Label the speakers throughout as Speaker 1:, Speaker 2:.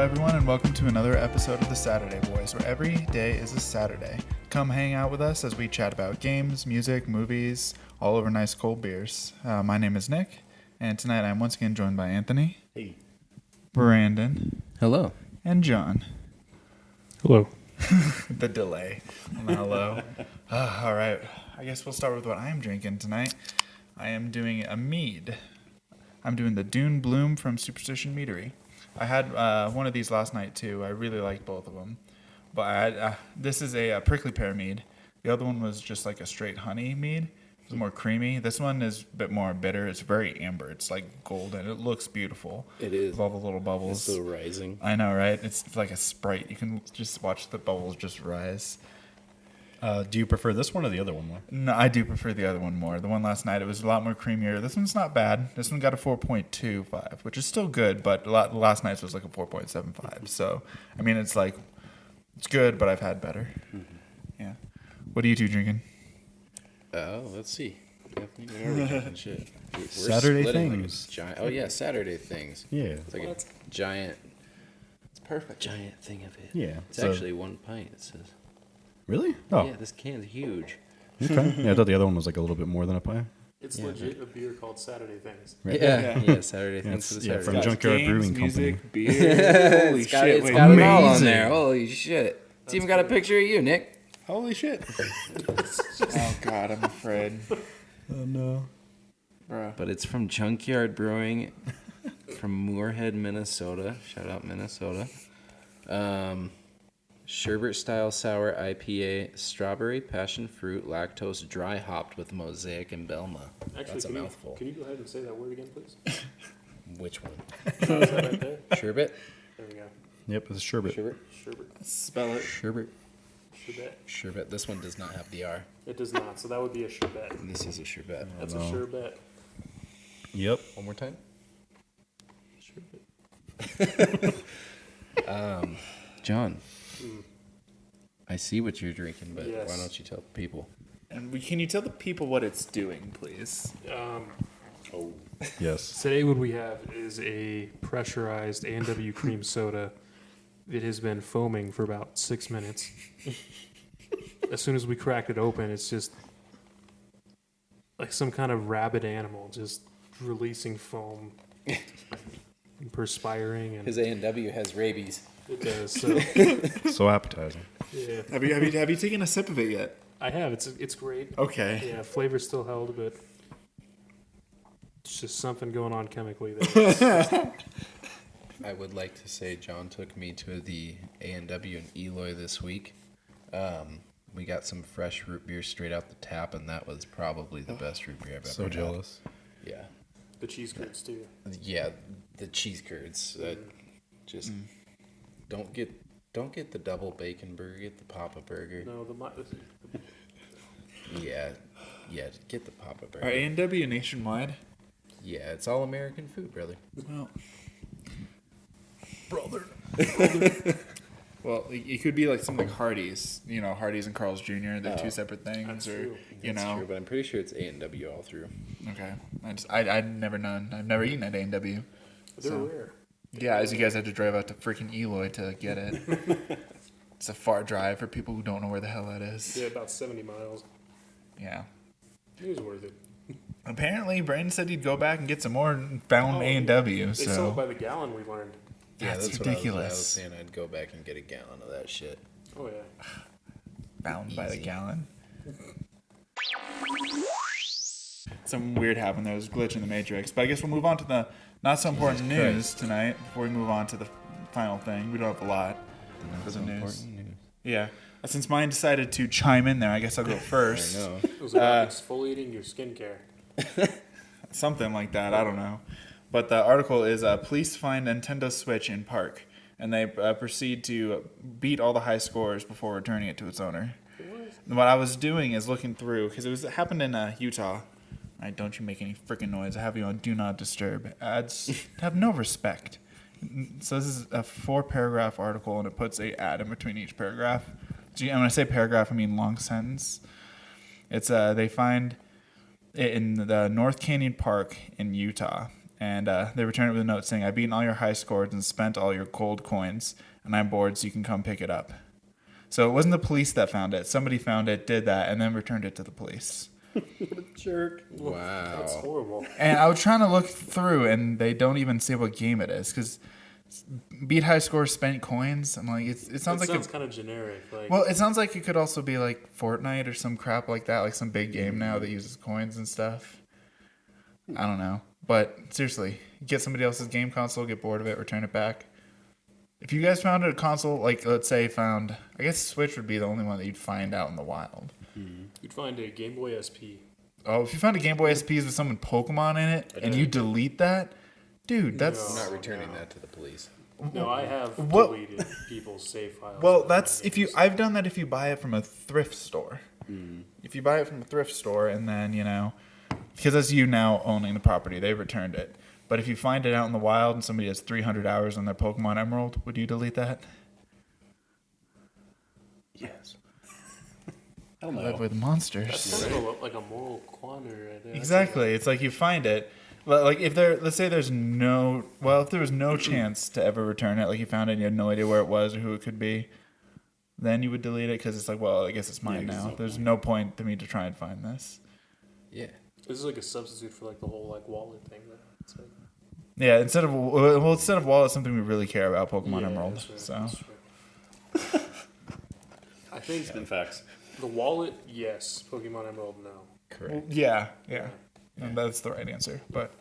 Speaker 1: everyone, and welcome to another episode of the Saturday Boys, where every day is a Saturday. Come hang out with us as we chat about games, music, movies, all over nice cold beers. My name is Nick, and tonight I'm once again joined by Anthony.
Speaker 2: Hey.
Speaker 1: Brandon.
Speaker 3: Hello.
Speaker 1: And John.
Speaker 2: Hello.
Speaker 1: The delay on the hello. All right, I guess we'll start with what I'm drinking tonight. I am doing a mead. I'm doing the Dune Bloom from Superstition Meadery. I had one of these last night too. I really liked both of them. But this is a prickly pear mead. The other one was just like a straight honey mead. It's more creamy. This one is a bit more bitter. It's very amber. It's like golden. It looks beautiful.
Speaker 3: It is.
Speaker 1: With all the little bubbles.
Speaker 3: It's so rising.
Speaker 1: I know, right? It's like a Sprite. You can just watch the bubbles just rise.
Speaker 2: Do you prefer this one or the other one more?
Speaker 1: No, I do prefer the other one more. The one last night, it was a lot more creamier. This one's not bad. This one got a 4.25, which is still good, but last night's was like a 4.75. So, I mean, it's good, but I've had better. Mm-hmm. Yeah. What are you two drinking?
Speaker 3: Let's see. Definitely shit. We're
Speaker 2: Saturday things.
Speaker 3: Like Saturday things.
Speaker 2: Yeah.
Speaker 3: It's like a giant. It's perfect. Giant thing of it.
Speaker 2: Yeah.
Speaker 3: It's actually 1 pint. It says.
Speaker 2: Really? Oh.
Speaker 3: Yeah, this can's huge.
Speaker 2: Okay. Yeah, I thought the other one was like a little bit more than a pint.
Speaker 4: It's legit a beer called Saturday Things.
Speaker 2: Right?
Speaker 3: Yeah, Saturday things for the Saturday.
Speaker 2: From Junkyard Brewing
Speaker 1: music,
Speaker 2: Company.
Speaker 1: Beer. Holy shit.
Speaker 3: It's got it all on there. Holy shit. It's even got a picture of you, Nick.
Speaker 1: Holy shit. Oh, God, I'm afraid.
Speaker 2: Oh, no.
Speaker 1: Bruh.
Speaker 3: But it's from Junkyard Brewing from Moorhead, Minnesota. Shout out, Minnesota. Sherbet style sour IPA, strawberry, passion fruit, lactose, dry hopped with Mosaic and Belma.
Speaker 4: Actually,
Speaker 3: That's a mouthful.
Speaker 4: Can you go ahead and say that word again, please?
Speaker 3: Which one?
Speaker 4: Is that right there?
Speaker 3: Sherbet?
Speaker 4: There we go.
Speaker 2: Yep, it's a sherbet.
Speaker 3: Sherbet?
Speaker 4: Sherbet.
Speaker 1: Spell it.
Speaker 3: Sherbet.
Speaker 4: Sherbet.
Speaker 3: Sherbet. This one does not have the R.
Speaker 4: It does not, so that would be a sherbet.
Speaker 3: This is a sherbet.
Speaker 4: That's a sherbet.
Speaker 2: Yep.
Speaker 3: One more time.
Speaker 4: Sherbet.
Speaker 3: John. I see what you're drinking, but
Speaker 4: Yes.
Speaker 3: why don't you tell people?
Speaker 1: And can you tell the people what it's doing, please?
Speaker 2: Yes.
Speaker 4: Today what we have is a pressurized A&W cream soda. It has been foaming for about 6 minutes. As soon as we cracked it open, it's just like some kind of rabid animal just releasing foam and perspiring. And
Speaker 3: His A&W has rabies.
Speaker 4: it does. So,
Speaker 2: So appetizing.
Speaker 4: yeah.
Speaker 1: Have you taken a sip of it yet?
Speaker 4: I have. It's great.
Speaker 1: Okay.
Speaker 4: Yeah, flavor's still held, but it's just something going on chemically there.
Speaker 3: I would like to say John took me to the A&W in Eloy this week. We got some fresh root beer straight out the tap, and that was probably the best root beer I've ever
Speaker 2: So
Speaker 3: had.
Speaker 2: jealous.
Speaker 3: Yeah.
Speaker 4: The cheese curds too.
Speaker 3: Yeah, the cheese curds. Just don't get the double bacon burger. Get the Papa Burger.
Speaker 4: No,
Speaker 3: Yeah, get the Papa Burger.
Speaker 1: Are A&W nationwide?
Speaker 3: Yeah, it's all American food, brother.
Speaker 1: Well, brother. Well, it could be like something like Hardee's. You know, Hardee's and Carl's Jr. They're two separate things,
Speaker 4: that's
Speaker 1: or
Speaker 4: true.
Speaker 3: That's true, but I'm pretty sure it's A&W all through.
Speaker 1: Okay. I'd never known. I've never eaten at A&W.
Speaker 4: they're rare.
Speaker 1: Yeah, as you guys had to drive out to freaking Eloy to get it. It's a far drive for people who don't know where the hell that is.
Speaker 4: Yeah, about 70 miles.
Speaker 1: Yeah.
Speaker 4: It was worth it.
Speaker 1: Apparently, Brandon said he'd go back and get some more and found A&W.
Speaker 4: They sell it
Speaker 1: So
Speaker 4: by the gallon, we learned.
Speaker 3: Yeah,
Speaker 1: That's
Speaker 3: what I was
Speaker 1: ridiculous.
Speaker 3: saying. I'd go back and get a gallon of that shit.
Speaker 4: Oh, yeah.
Speaker 1: bound by the
Speaker 3: Easy.
Speaker 1: gallon. Some weird happened. There was a glitch in the Matrix. But I guess we'll move on to the not so important news tonight before we move on to the final thing. We don't have a lot for the news. Yeah. Since mine decided to chime in there, I guess I'll go first.
Speaker 3: I know.
Speaker 4: It was about exfoliating your skincare.
Speaker 1: Something like that. I don't know. But the article is police find Nintendo Switch in park. And they proceed to beat all the high scores before returning it to its owner. What I was doing is looking through, because it happened in Utah. Right, don't you make any freaking noise. I have you on Do Not Disturb. Ads have no respect. So this is a 4-paragraph article, and it puts a ad in between each paragraph. And when I say paragraph, I mean long sentence. It's they find it in the North Canyon Park in Utah, And they return it with a note saying, "I've beaten all your high scores and spent all your gold coins, and I'm bored, so you can come pick it up." So it wasn't the police that found it. Somebody found it, did that, and then returned it to the police.
Speaker 5: What a jerk.
Speaker 3: Wow.
Speaker 4: That's horrible.
Speaker 1: And I was trying to look through, and they don't even say what game it is, because beat high scores, spent coins. I'm like, it sounds like
Speaker 4: sounds kind of generic. Like,
Speaker 1: well, it sounds like it could also be like Fortnite or some crap like that, like some big game now that uses coins and stuff. I don't know. But seriously, get somebody else's game console, get bored of it, return it back. If you guys found a console, like let's say I guess Switch would be the only one that you'd find out in the wild.
Speaker 4: you'd find a Game Boy SP.
Speaker 1: Oh, if you found a Game Boy SP with someone Pokemon in it and you delete that, dude, that's...
Speaker 3: I'm not returning that to the police.
Speaker 4: No, I have
Speaker 1: What-
Speaker 4: deleted people's save files.
Speaker 1: Well,
Speaker 4: from
Speaker 1: that's
Speaker 4: my
Speaker 1: if you.
Speaker 4: games.
Speaker 1: I've done that if you buy it from a thrift store. If you buy it from a thrift store and then because that's you now owning the property, they've returned it. But if you find it out in the wild and somebody has 300 hours on their Pokemon Emerald, would you delete that?
Speaker 5: Yes.
Speaker 1: I live with monsters.
Speaker 4: That's kind of like a moral quandary right there.
Speaker 1: Exactly. It's like you find it. Like if let's say if there was no chance to ever return it, like you found it and you had no idea where it was or who it could be, then you would delete it because it's like, well, I guess it's mine now. There's no point to me to try and find this.
Speaker 3: Yeah.
Speaker 4: This is like a substitute for like the whole like wallet thing. Though. It's like,
Speaker 1: Yeah, instead of wallet, something we really care about, Pokemon
Speaker 4: yeah,
Speaker 1: Emerald.
Speaker 4: that's right,
Speaker 1: So
Speaker 4: that's right. I think
Speaker 5: Spin facts.
Speaker 4: the wallet, yes. Pokemon Emerald, no.
Speaker 3: Correct.
Speaker 1: yeah. And that's the right answer. But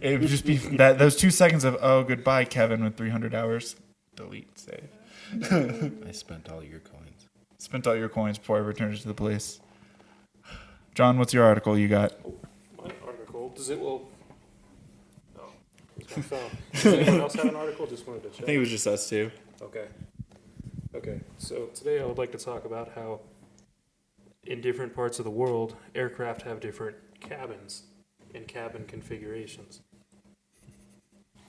Speaker 1: it would just be that those 2 seconds of goodbye, Kevin, with 300 hours, delete, save.
Speaker 3: I spent all your coins.
Speaker 1: Spent all your coins before I returned it to the police. John, what's your article you got?
Speaker 4: My article, does it, well, no. It's my phone. Does anyone else have an article? Just wanted to check.
Speaker 1: it was just us two.
Speaker 4: Okay, so today I would like to talk about how in different parts of the world, aircraft have different cabins and cabin configurations.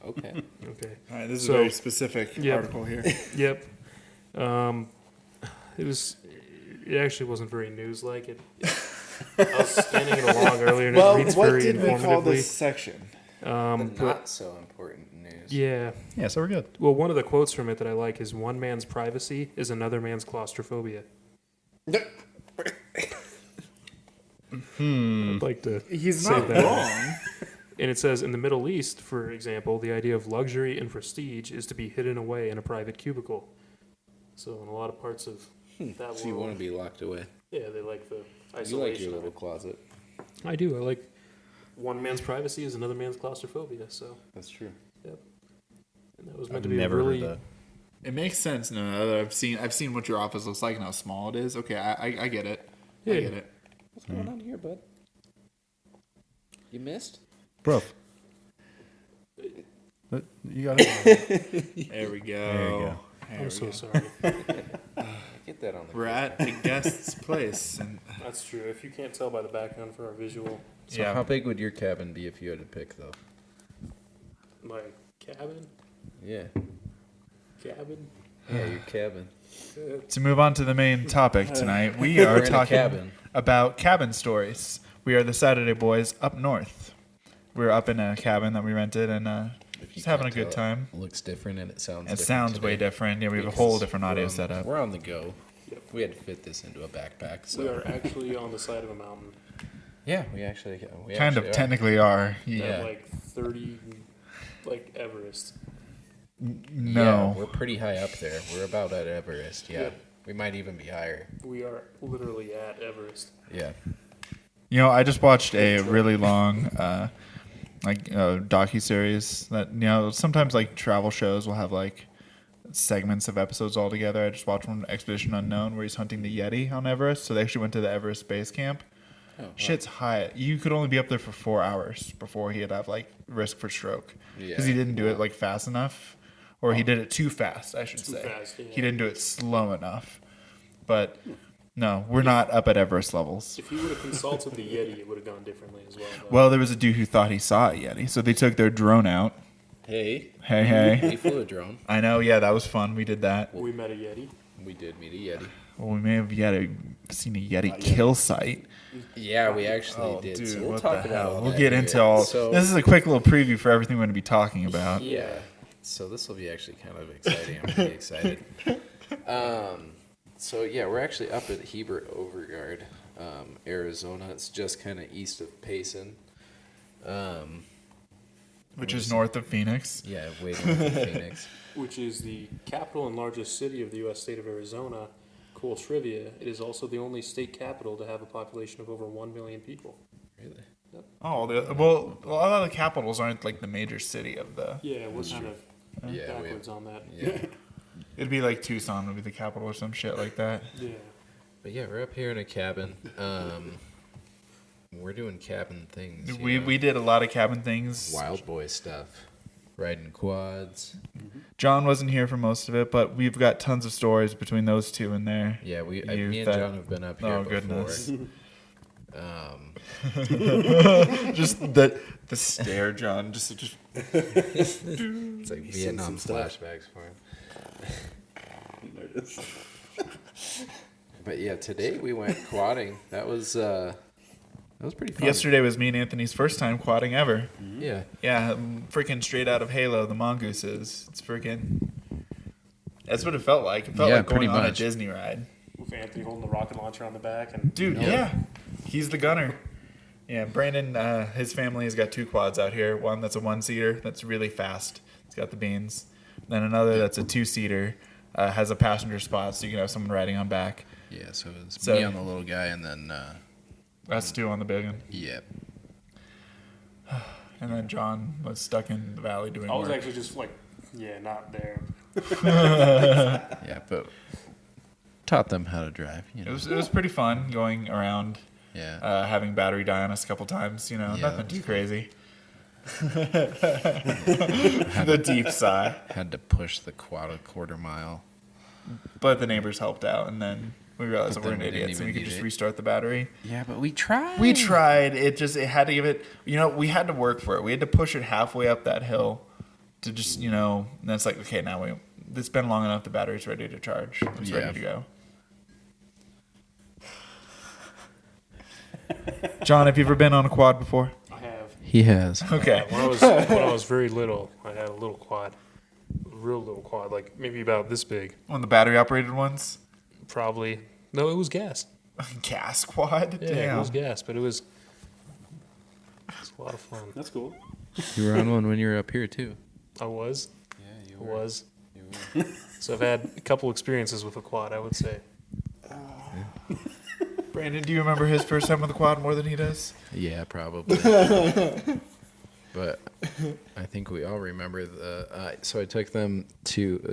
Speaker 3: Okay.
Speaker 4: Okay.
Speaker 1: All right, this is
Speaker 4: So-
Speaker 1: a very specific
Speaker 4: Yep.
Speaker 1: article here.
Speaker 4: Yep. It actually wasn't very news-like. I was scanning it along earlier and it reads very informatively.
Speaker 1: section?
Speaker 4: But
Speaker 3: Not so important news.
Speaker 4: yeah.
Speaker 2: Yeah, so we're good.
Speaker 4: Well, one of the quotes from it that I like is "One man's privacy is another man's claustrophobia." I'd like to
Speaker 1: He's
Speaker 4: say
Speaker 1: not
Speaker 4: that.
Speaker 1: wrong.
Speaker 4: And it says, in the Middle East, for example, the idea of luxury and prestige is to be hidden away in a private cubicle. So in a lot of parts of that
Speaker 3: So you want
Speaker 4: world,
Speaker 3: to be locked away.
Speaker 4: yeah, they like the
Speaker 3: You
Speaker 4: isolation.
Speaker 3: like your
Speaker 4: of
Speaker 3: little
Speaker 4: it.
Speaker 3: closet.
Speaker 4: I do. I like one man's privacy is another man's claustrophobia. So,
Speaker 3: That's true.
Speaker 4: and that was meant
Speaker 2: I've
Speaker 4: to be
Speaker 2: never
Speaker 4: a really.
Speaker 2: heard that.
Speaker 1: It makes sense. No, I've seen what your office looks like and how small it is. Okay, I get it.
Speaker 4: Yeah.
Speaker 1: I get it.
Speaker 3: What's going on here, bud? You missed?
Speaker 2: Bro. You got it.
Speaker 1: There we go.
Speaker 2: There you go.
Speaker 1: There
Speaker 4: I'm
Speaker 1: we
Speaker 4: so
Speaker 1: go.
Speaker 4: sorry.
Speaker 3: Get that on the
Speaker 1: We're at the guest's place, and
Speaker 4: That's true. If you can't tell by the background for our visual,
Speaker 3: So
Speaker 1: yeah.
Speaker 3: how big would your cabin be if you had to pick, though?
Speaker 4: my cabin,
Speaker 3: Yeah.
Speaker 4: cabin.
Speaker 3: Yeah, your cabin.
Speaker 1: To move on to the main topic tonight, we
Speaker 3: We're
Speaker 1: are
Speaker 3: in a
Speaker 1: talking
Speaker 3: cabin.
Speaker 1: about cabin stories. We are the Saturday Boys up north. We're up in a cabin that we rented and
Speaker 3: If you
Speaker 1: just having a
Speaker 3: can't
Speaker 1: good
Speaker 3: tell,
Speaker 1: time.
Speaker 3: It looks different and it sounds
Speaker 1: It
Speaker 3: different
Speaker 1: sounds way
Speaker 3: today
Speaker 1: different. Yeah, we have a
Speaker 3: because
Speaker 1: whole different
Speaker 3: we're
Speaker 1: audio
Speaker 3: on-
Speaker 1: setup.
Speaker 3: We're on the go.
Speaker 4: Yep.
Speaker 3: We had to fit this into a backpack. So
Speaker 4: We are actually on the side of a mountain
Speaker 3: yeah, we actually
Speaker 1: Kind of technically are.
Speaker 4: at
Speaker 1: Yeah.
Speaker 4: like 30, like Everest.
Speaker 1: No.
Speaker 3: Yeah, we're pretty high up there. We're about at Everest. Yeah,
Speaker 4: Yep.
Speaker 3: we might even be higher.
Speaker 4: We are literally at Everest.
Speaker 3: Yeah.
Speaker 1: I just watched a really long, docu-series that, sometimes like travel shows will have like segments of episodes all together. I just watched one, Expedition Unknown, where he's hunting the Yeti on Everest. So they actually went to the Everest base camp.
Speaker 3: Oh,
Speaker 1: Shit's high. You could only be up there for 4 hours before he'd have like risk for stroke because he
Speaker 3: Yeah.
Speaker 1: didn't do it like fast enough, or he did it too fast. I should
Speaker 4: Too
Speaker 1: say
Speaker 4: fast, yeah.
Speaker 1: he didn't do it slow enough. But no, we're not up at Everest levels.
Speaker 4: If he would have consulted the Yeti, it would have gone differently as well. But
Speaker 1: Well, there was a dude who thought he saw a Yeti, so they took their drone out.
Speaker 3: Hey,
Speaker 1: Hey,
Speaker 3: we flew a drone.
Speaker 1: I know. Yeah, that was fun. We did that.
Speaker 4: we met a Yeti.
Speaker 3: We did meet a Yeti.
Speaker 1: Well, we may have seen a Yeti kill site.
Speaker 3: Yeah, we actually did.
Speaker 1: Dude,
Speaker 3: So we'll
Speaker 1: what
Speaker 3: talk
Speaker 1: the
Speaker 3: about
Speaker 1: hell?
Speaker 3: all
Speaker 1: We'll
Speaker 3: that
Speaker 1: get
Speaker 3: here.
Speaker 1: into all.
Speaker 3: So,
Speaker 1: This is a quick little preview for everything we're going to be talking about.
Speaker 3: yeah. So this will be actually kind of exciting. I'm pretty excited. So yeah, we're actually up at Heber-Overgaard, Arizona. It's just kind of east of Payson.
Speaker 1: Which is north of Phoenix.
Speaker 3: Yeah, way north of Phoenix.
Speaker 4: Which is the capital and largest city of the U.S. state of Arizona. Cool trivia, it is also the only state capital to have a population of over 1 million people.
Speaker 3: Really?
Speaker 1: Oh, well, a lot of the capitals aren't like the major city of the.
Speaker 4: Yeah, we're kind of
Speaker 3: Yeah,
Speaker 4: backwards on that.
Speaker 3: Yeah.
Speaker 1: It'd be like Tucson would be the capital or some shit like that.
Speaker 4: Yeah.
Speaker 3: But yeah, we're up here in a cabin. We're doing cabin things. you
Speaker 1: We
Speaker 3: know?
Speaker 1: did a lot of cabin things.
Speaker 3: Wild boy stuff. Riding quads.
Speaker 1: John wasn't here for most of it, but we've got tons of stories between those two in there.
Speaker 3: Yeah, me
Speaker 1: Youth
Speaker 3: and
Speaker 1: that-
Speaker 3: John have been up here
Speaker 1: Oh,
Speaker 3: before.
Speaker 1: goodness. Just the stare, John. Just
Speaker 3: It's like Vietnam
Speaker 5: some stuff.
Speaker 3: flashbacks for him.
Speaker 5: There it is.
Speaker 3: But yeah, today we went quadding. That was pretty fun.
Speaker 1: yesterday was me and Anthony's first time quadding ever.
Speaker 3: Yeah.
Speaker 1: Yeah, freaking straight out of Halo, the mongooses. It's freaking. That's what it felt like. It felt
Speaker 3: Yeah,
Speaker 1: like going
Speaker 3: pretty
Speaker 1: on a
Speaker 3: much.
Speaker 1: Disney ride.
Speaker 4: With Anthony holding the rocket launcher on the back. And
Speaker 1: Dude, yeah. He's the gunner. Yeah, Brandon, his family has got 2 quads out here. One that's a 1-seater that's really fast. It's got the beans. Then another that's a 2-seater, has a passenger spot so you can have someone riding on back.
Speaker 3: Yeah, so it was
Speaker 1: So-
Speaker 3: me on the little guy and then
Speaker 1: That's 2 on the big one.
Speaker 3: yeah.
Speaker 1: And then John was stuck in the valley doing
Speaker 4: I was
Speaker 1: work.
Speaker 4: actually just like, not there.
Speaker 3: Yeah, but taught them how to drive, you know.
Speaker 1: It was pretty fun going around,
Speaker 3: Yeah.
Speaker 1: having battery die on us a couple times.
Speaker 3: Yeah,
Speaker 1: Nothing
Speaker 3: that
Speaker 1: too
Speaker 3: was
Speaker 1: crazy. The deep sigh.
Speaker 3: Had to push the quad a quarter mile.
Speaker 1: But the neighbors helped out, and then we realized
Speaker 3: But
Speaker 1: that we're
Speaker 3: then we didn't
Speaker 1: idiots and we
Speaker 3: even
Speaker 1: could just
Speaker 3: need it.
Speaker 1: restart the battery.
Speaker 3: Yeah, but we tried.
Speaker 1: We tried. It had to give it. We had to work for it. We had to push it halfway up that hill to just, and that's like, okay, now it's been long enough. The battery's ready to charge. It's
Speaker 3: Yeah.
Speaker 1: ready to go. John, have you ever been on a quad before?
Speaker 4: I have.
Speaker 3: He has.
Speaker 1: Okay.
Speaker 4: When I was very little, I had a little quad. A real little quad, like maybe about this big.
Speaker 1: One of the battery operated ones?
Speaker 4: Probably. No, it was gas.
Speaker 1: Gas quad?
Speaker 4: Yeah,
Speaker 1: Damn.
Speaker 4: it was gas, but it was a lot of fun.
Speaker 5: That's cool.
Speaker 3: You were on one when you were up here too.
Speaker 4: I was.
Speaker 3: Yeah,
Speaker 4: I was.
Speaker 3: You were.
Speaker 4: So I've had a couple experiences with a quad, I would say.
Speaker 1: Brandon, do you remember his first time with a quad more than he does?
Speaker 3: Yeah, probably. But I think we all remember so I took them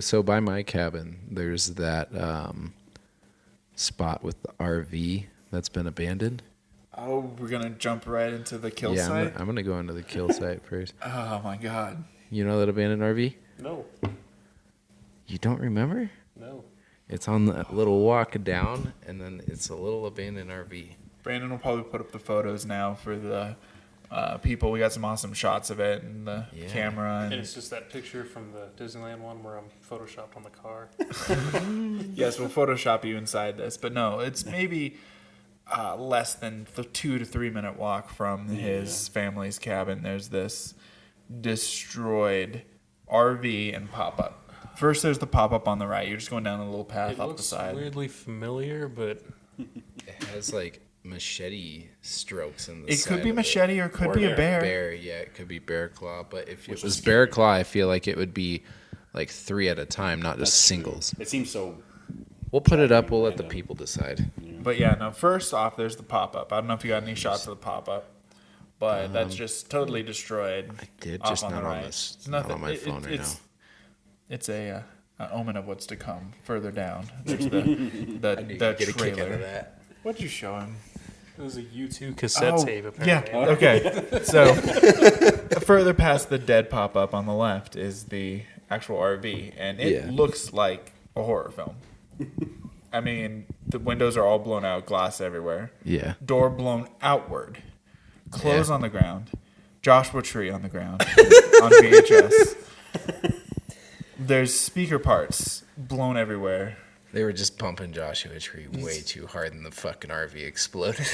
Speaker 3: so by my cabin, there's that spot with the RV that's been abandoned.
Speaker 1: Oh, we're going to jump right into the kill
Speaker 3: Yeah,
Speaker 1: site?
Speaker 3: I'm going to go into the kill site first.
Speaker 1: Oh, my God.
Speaker 3: You know that abandoned RV?
Speaker 4: No.
Speaker 3: You don't remember?
Speaker 4: No.
Speaker 3: It's on the little walk down, and then it's a little abandoned RV.
Speaker 1: Brandon will probably put up the photos now for the people. We got some awesome shots of it and the
Speaker 3: Yeah.
Speaker 1: camera.
Speaker 4: And
Speaker 1: And
Speaker 4: it's just that picture from the Disneyland one where I'm photoshopped on the car.
Speaker 1: yes, we'll Photoshop you inside this. But no, it's maybe less than the 2 to 3 minute walk from his family's cabin. There's this destroyed RV and pop-up. First, there's the pop-up on the right. You're just going down a little path
Speaker 4: It
Speaker 1: off the
Speaker 4: looks
Speaker 1: side.
Speaker 4: weirdly familiar, but
Speaker 3: It has like machete strokes in the
Speaker 1: It
Speaker 3: side
Speaker 1: could be
Speaker 3: of
Speaker 1: machete or it could be a bear.
Speaker 3: Bear, yeah, it could be bear claw. But if
Speaker 5: Which
Speaker 3: it was
Speaker 5: is
Speaker 3: bear claw, I feel like it would be like 3 at a time, not just singles.
Speaker 5: It seems so.
Speaker 3: We'll put it up. We'll let the people decide.
Speaker 1: But yeah, no, first off, there's the pop-up. I don't know if you got any shots of the pop-up, but that's just totally destroyed.
Speaker 3: I did,
Speaker 1: off
Speaker 3: just
Speaker 1: on
Speaker 3: not
Speaker 1: the
Speaker 3: on
Speaker 1: right.
Speaker 3: this,
Speaker 1: It's
Speaker 3: not
Speaker 1: nothing-
Speaker 3: on my phone right now.
Speaker 1: It's a an omen of what's to come further down. There's the trailer.
Speaker 3: that.
Speaker 1: What'd you show him?
Speaker 4: it was a U2 cassette tape,
Speaker 1: yeah.
Speaker 4: apparently.
Speaker 1: Okay. So further past the dead pop-up on the left is the actual RV, and it
Speaker 3: Yeah.
Speaker 1: looks like a horror film. I mean, the windows are all blown out, glass everywhere.
Speaker 3: Yeah.
Speaker 1: Door blown outward, clothes
Speaker 3: Yeah.
Speaker 1: on the ground, Joshua Tree on the ground on VHS. There's speaker parts blown everywhere.
Speaker 3: They were just pumping Joshua Tree way too hard, and the fucking RV exploded.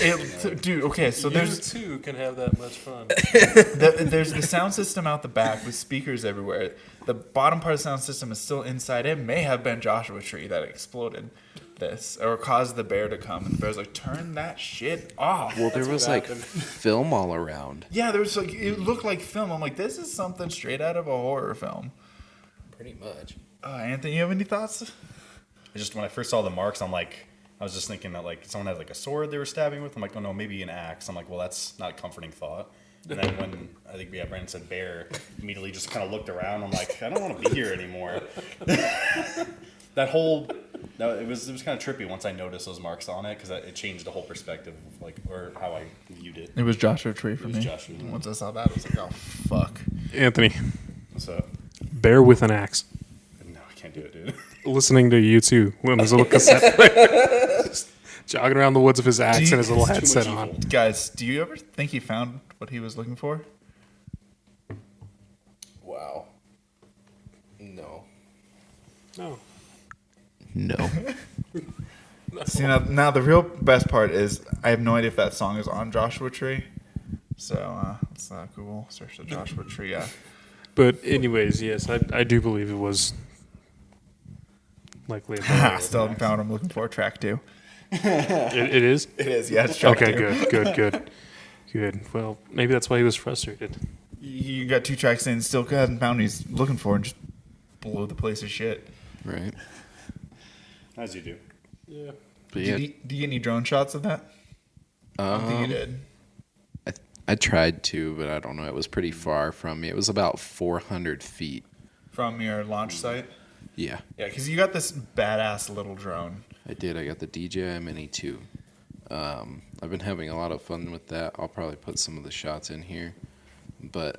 Speaker 1: Dude, okay, so
Speaker 4: You
Speaker 1: there's
Speaker 4: too can have that much fun.
Speaker 1: there's the sound system out the back with speakers everywhere. The bottom part of the sound system is still inside. It may have been Joshua Tree that exploded this or caused the bear to come. And the bear's like, turn that shit off.
Speaker 3: Well, there was like
Speaker 4: happened.
Speaker 3: film all around.
Speaker 1: Yeah, there was like, it looked like film. I'm like, this is something straight out of a horror film.
Speaker 3: Pretty much.
Speaker 1: Anthony, you have any thoughts?
Speaker 5: Just when I first saw the marks, I was just thinking that like someone had like a sword they were stabbing with. I'm like, oh no, maybe an axe. I'm like, well, that's not a comforting thought. And then when I think Brandon said bear, immediately just kind of looked around. I'm like, I don't want to be here anymore. It was kind of trippy once I noticed those marks on it because it changed the whole perspective of like or how I viewed it.
Speaker 1: It was Joshua Tree for
Speaker 5: It was
Speaker 1: me.
Speaker 5: Joshua.
Speaker 1: Once I saw that, I was like, oh, fuck.
Speaker 4: Anthony,
Speaker 5: What's up?
Speaker 4: bear with an axe.
Speaker 5: No, I can't do it, dude.
Speaker 4: Listening to U2 when his little cassette player. Just jogging around the woods with his axe and his little
Speaker 5: It's too
Speaker 4: headset
Speaker 5: much
Speaker 4: on.
Speaker 5: evil.
Speaker 1: Guys, do you ever think he found what he was looking for?
Speaker 3: Wow. No.
Speaker 4: No.
Speaker 3: No.
Speaker 1: See, now the real best part is I have no idea if that song is on Joshua Tree. So let's Google search the Joshua Tree. Yeah.
Speaker 4: But anyways, yes, I do believe it was likely a bear.
Speaker 1: Still haven't found what I'm looking for. Track 2.
Speaker 4: It is?
Speaker 1: It is, yeah, it's track
Speaker 4: Okay,
Speaker 1: 2.
Speaker 4: good. Well, maybe that's why he was frustrated.
Speaker 1: You got 2 tracks in, still hasn't found what he's looking for, and just blew the place to shit.
Speaker 3: Right.
Speaker 5: As you do.
Speaker 4: Yeah.
Speaker 3: But yeah,
Speaker 1: Did you get any drone shots of that? I don't think you did.
Speaker 3: I tried to, but I don't know. It was pretty far from me. It was about 400 feet.
Speaker 1: From your launch site?
Speaker 3: Yeah,
Speaker 1: Yeah, because you got this badass little drone.
Speaker 3: I did. I got the DJI Mini 2. I've been having a lot of fun with that. I'll probably put some of the shots in here. But,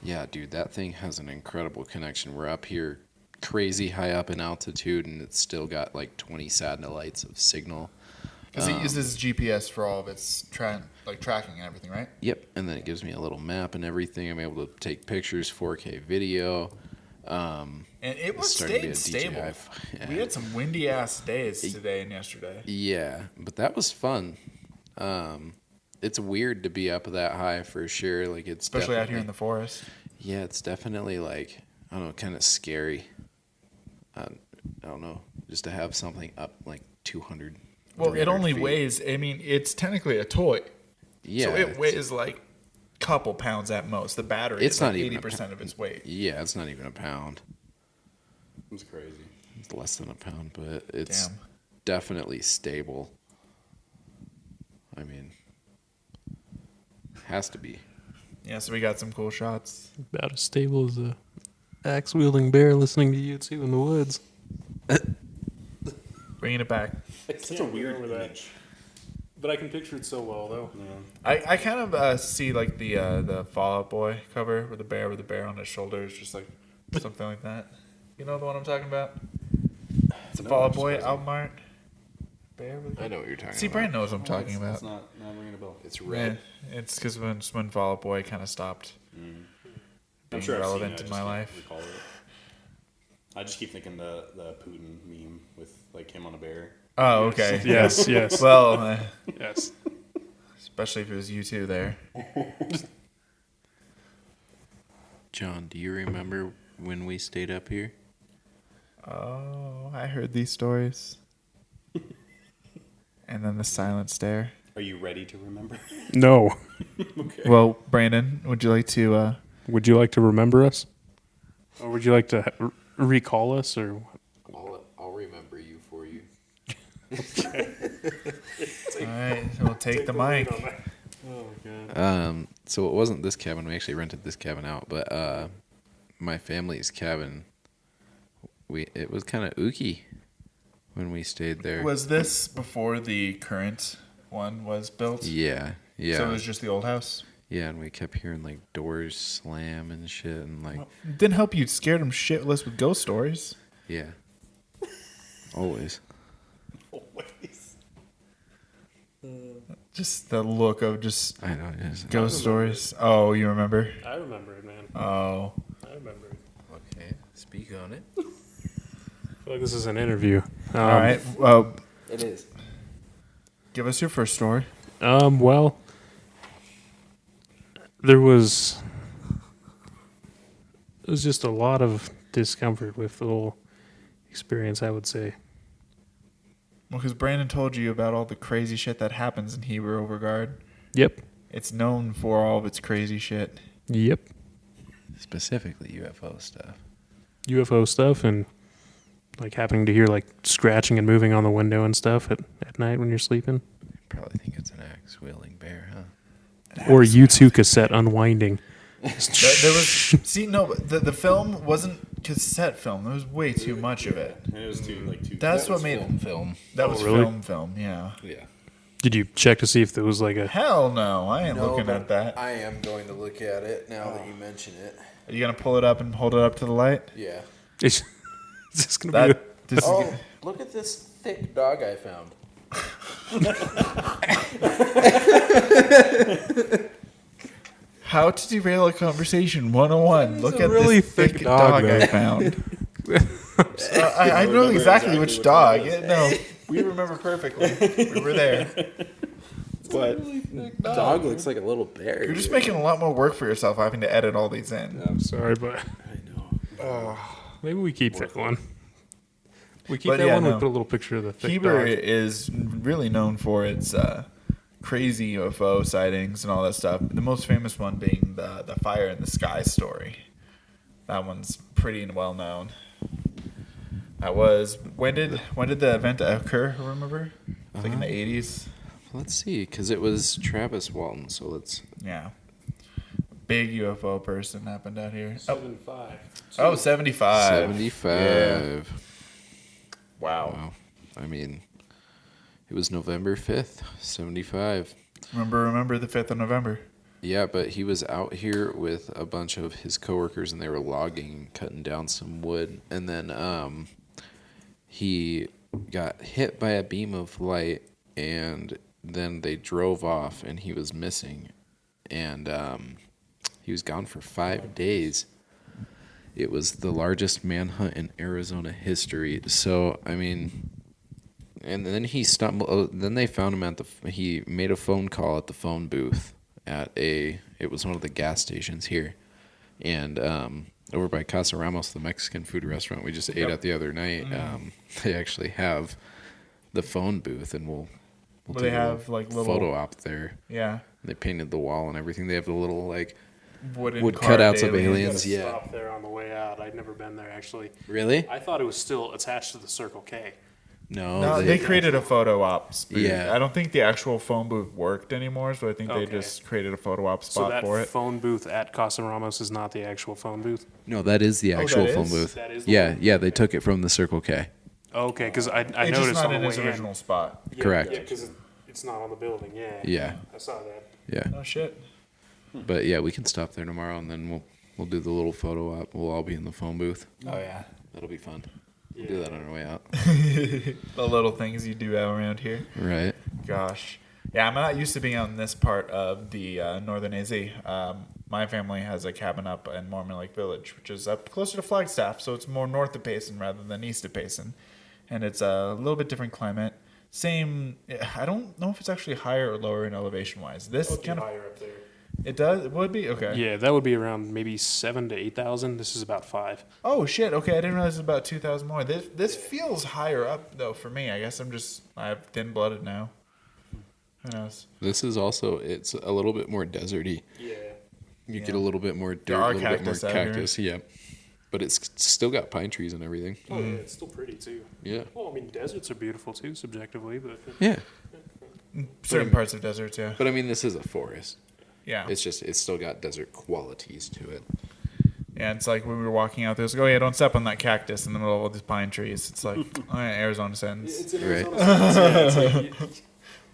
Speaker 3: yeah, dude, that thing has an incredible connection. We're up here crazy high up in altitude, and it's still got like 20 satellites of signal.
Speaker 1: Because it uses GPS for all of its tracking and everything, right?
Speaker 3: Yep, and then it gives me a little map and everything. I'm able to take pictures, 4K video.
Speaker 1: And it was
Speaker 3: starting to be
Speaker 1: stayed
Speaker 3: a DJI.
Speaker 1: stable.
Speaker 3: Yeah.
Speaker 1: We had some windy ass days today and yesterday.
Speaker 3: Yeah, but that was fun. It's weird to be up that high for sure. Like it's
Speaker 1: Especially out here in
Speaker 3: definitely-
Speaker 1: the forest.
Speaker 3: Yeah, it's definitely like I don't know, kind of scary. I don't know, just to have something up like 200.
Speaker 1: Well, it
Speaker 3: 300
Speaker 1: only
Speaker 3: feet.
Speaker 1: weighs, I mean, it's technically a toy.
Speaker 3: Yeah,
Speaker 1: So it
Speaker 3: it's-
Speaker 1: weighs like a couple pounds at most. The battery
Speaker 3: It's
Speaker 1: is
Speaker 3: not
Speaker 1: like
Speaker 3: even a
Speaker 1: 80% of its weight.
Speaker 3: Yeah, it's not even a pound.
Speaker 5: It's crazy.
Speaker 3: It's less than a pound, but it's
Speaker 1: Damn.
Speaker 3: definitely stable. I mean, has to be.
Speaker 1: Yeah, so we got some cool shots.
Speaker 4: About as stable as a axe wielding bear listening to U2 in the woods.
Speaker 1: Bringing it back.
Speaker 5: It's such a weird
Speaker 4: remember that.
Speaker 5: image.
Speaker 4: But I can picture it so well, though.
Speaker 5: Yeah.
Speaker 1: I kind of see like the Fall Out Boy cover with the bear on his shoulders, just like something like that. You know the one I'm talking about? It's a
Speaker 5: No,
Speaker 1: Fall Out
Speaker 5: just
Speaker 1: Boy
Speaker 5: wasn't.
Speaker 1: album art. Bear with
Speaker 3: I know what you're talking
Speaker 1: See,
Speaker 3: about.
Speaker 1: Brandon knows what I'm talking
Speaker 5: It's
Speaker 1: about.
Speaker 5: not ringing a bell.
Speaker 3: It's
Speaker 1: Yeah,
Speaker 3: red.
Speaker 1: it's because when Fall Out Boy kind of stopped
Speaker 5: I'm
Speaker 1: being
Speaker 5: sure I've seen
Speaker 1: relevant
Speaker 5: it, I
Speaker 1: in
Speaker 5: just
Speaker 1: my
Speaker 5: can't
Speaker 1: life.
Speaker 5: recall it. I just keep thinking the Putin meme with like him on a bear.
Speaker 1: Oh, okay.
Speaker 4: Yes, yes.
Speaker 1: Well,
Speaker 4: Yes.
Speaker 1: especially if it was you two there.
Speaker 3: John, do you remember when we stayed up here?
Speaker 1: Oh, I heard these stories. And then the silent stare.
Speaker 5: Are you ready to remember?
Speaker 4: No.
Speaker 5: Okay.
Speaker 1: Well, Brandon, would you like to?
Speaker 4: Would you like to remember us? Or would you like to recall us? Or
Speaker 3: I'll remember you for you.
Speaker 1: All right, we'll take the mic.
Speaker 4: Oh, God.
Speaker 3: So it wasn't this cabin. We actually rented this cabin out, but my family's cabin. It was kind of ooky when we stayed there.
Speaker 1: Was this before the current one was built?
Speaker 3: Yeah, yeah,
Speaker 1: So it was just the old house.
Speaker 3: yeah. And we kept hearing like doors slam and shit, and like
Speaker 1: Didn't help you scared them shitless with ghost stories.
Speaker 3: yeah, always.
Speaker 5: Always.
Speaker 1: Just the look of just
Speaker 3: I know. Yes.
Speaker 1: ghost stories. Oh, you remember?
Speaker 4: I remember it, man.
Speaker 1: Oh,
Speaker 4: I remember it.
Speaker 3: Okay, speak on it.
Speaker 4: feel like this is an interview.
Speaker 1: All right.
Speaker 3: It is.
Speaker 1: Give us your first story.
Speaker 4: Well, there was just a lot of discomfort with the whole experience, I would say.
Speaker 1: Well, because Brandon told you about all the crazy shit that happens in Heber-Overgaard.
Speaker 4: Yep.
Speaker 1: It's known for all of its crazy shit.
Speaker 4: Yep.
Speaker 3: Specifically UFO stuff.
Speaker 4: UFO stuff and like happening to hear like scratching and moving on the window and stuff at night when you're sleeping.
Speaker 3: Probably think it's an axe-wielding bear, huh?
Speaker 4: Or U2 cassette unwinding.
Speaker 1: There was the film wasn't cassette film. There was way too much of it.
Speaker 5: And it was too.
Speaker 1: That's what made
Speaker 3: film.
Speaker 1: that was
Speaker 4: really?
Speaker 1: film. Yeah.
Speaker 3: Yeah.
Speaker 4: Did you check to see if there was like a...
Speaker 1: Hell no, I ain't looking at that.
Speaker 3: I am going to look at it now that you mention it.
Speaker 1: Are you gonna pull it up and hold it up to the light?
Speaker 3: Yeah.
Speaker 4: Is this going to be...
Speaker 1: This is,
Speaker 3: Look at this thick dog I found.
Speaker 1: how to derail a conversation 101. Look
Speaker 4: a
Speaker 1: at
Speaker 4: really
Speaker 1: this thick
Speaker 4: thick
Speaker 1: dog
Speaker 4: dog,
Speaker 1: I found. I know exactly which dog. No, we remember perfectly. We were there. But
Speaker 3: Dog looks like a little bear.
Speaker 1: you're just making a lot more work for yourself having to edit all these in.
Speaker 4: I'm sorry, but
Speaker 3: I know.
Speaker 4: maybe we keep that one. We keep
Speaker 1: But
Speaker 4: that
Speaker 1: yeah,
Speaker 4: one.
Speaker 1: no.
Speaker 4: We put a little picture of the thick
Speaker 1: Heber
Speaker 4: dog.
Speaker 1: is really known for its crazy UFO sightings and all that stuff. The most famous one being the fire in the sky story. That one's pretty well known. That was when did the event occur? Remember? It's like in the 80s.
Speaker 3: Let's see, because it was Travis Walton, so let's...
Speaker 1: Yeah. Big UFO person happened out here.
Speaker 4: 7.5.
Speaker 1: Oh, 75.
Speaker 3: 75.
Speaker 1: Wow.
Speaker 3: Wow. I mean, it was November 5th, 75.
Speaker 1: Remember the 5th of November.
Speaker 3: Yeah, but he was out here with a bunch of his coworkers, and they were logging, cutting down some wood. And then he got hit by a beam of light, and then they drove off, and he was missing. And he was gone for 5 days. It was the largest manhunt in Arizona history. So, I mean... And then he stumbled. Then they found him he made a phone call at the phone booth it was one of the gas stations here. And over by Casa Ramos, the Mexican food restaurant we just ate at the other night, they actually have the phone booth, and we'll
Speaker 1: They have like little
Speaker 3: photo op there.
Speaker 1: Yeah.
Speaker 3: They painted the wall and everything. They have the little like
Speaker 1: Wooden
Speaker 3: wood
Speaker 1: carved
Speaker 3: cutouts of aliens.
Speaker 4: You
Speaker 3: Yeah.
Speaker 4: gotta stop there on the way out. I'd never been there actually.
Speaker 3: Really?
Speaker 4: I thought it was still attached to the Circle K.
Speaker 3: No.
Speaker 1: They created a photo op booth.
Speaker 3: Yeah.
Speaker 1: I don't think the actual phone booth worked anymore, so I think they
Speaker 4: Okay.
Speaker 1: just created a photo op
Speaker 4: So
Speaker 1: spot
Speaker 4: that
Speaker 1: for it.
Speaker 4: phone booth at Casa Ramos is not the actual phone booth.
Speaker 3: No, that is the actual
Speaker 1: that
Speaker 3: phone
Speaker 1: is?
Speaker 3: booth.
Speaker 4: That is the
Speaker 3: Yeah,
Speaker 4: one?
Speaker 3: yeah. They took it from the Circle K.
Speaker 4: Okay, because I
Speaker 1: It's
Speaker 4: noticed
Speaker 1: just not
Speaker 4: on
Speaker 1: in
Speaker 4: the
Speaker 1: its
Speaker 4: way
Speaker 1: original
Speaker 4: in.
Speaker 1: spot.
Speaker 4: Yeah,
Speaker 3: Correct.
Speaker 4: Yeah, because it's not on the building. Yeah.
Speaker 3: Yeah.
Speaker 4: I saw that.
Speaker 3: Yeah.
Speaker 1: Oh shit.
Speaker 3: But yeah, we can stop there tomorrow, and then we'll do the little photo op. We'll all be in the phone booth.
Speaker 1: Oh yeah.
Speaker 3: That'll be fun. We'll do that on our way out.
Speaker 1: The little things you do out around here.
Speaker 3: Right.
Speaker 1: Gosh. Yeah, I'm not used to being out in this part of the northern AZ. My family has a cabin up in Mormon Lake Village, which is up closer to Flagstaff, so it's more north of Payson rather than east of Payson. And it's a little bit different climate. Same, I don't know if it's actually higher or lower in elevation-wise. This
Speaker 4: It'll be
Speaker 1: kind of,
Speaker 4: higher up there.
Speaker 1: it does, it would be? Okay.
Speaker 4: Yeah, that would be around maybe 7,000 to 8,000. This is about 5.
Speaker 1: Oh shit! Okay, I didn't realize it was about 2,000 more. This feels higher up though for me. I guess I'm thin-blooded now. Who knows?
Speaker 3: This is also, it's a little bit more deserty.
Speaker 4: Yeah.
Speaker 3: You get a little bit more dirt,
Speaker 1: There
Speaker 3: a
Speaker 1: are
Speaker 3: little bit more
Speaker 1: cactus out here.
Speaker 3: cactus. Yeah. But it's still got pine trees and everything.
Speaker 4: Oh, yeah, it's still pretty too.
Speaker 3: Yeah.
Speaker 4: Well, I mean, deserts are beautiful too, subjectively, but
Speaker 3: Yeah.
Speaker 1: Certain parts of deserts, yeah.
Speaker 3: But I mean, this is a forest.
Speaker 1: Yeah.
Speaker 3: It's still got desert qualities to it.
Speaker 1: Yeah, it's like when we were walking out there, it's like, oh yeah, don't step on that cactus in the middle of all these pine trees. It's like, all right, Arizona sends.
Speaker 4: it's in
Speaker 3: Right.
Speaker 4: Arizona. It's like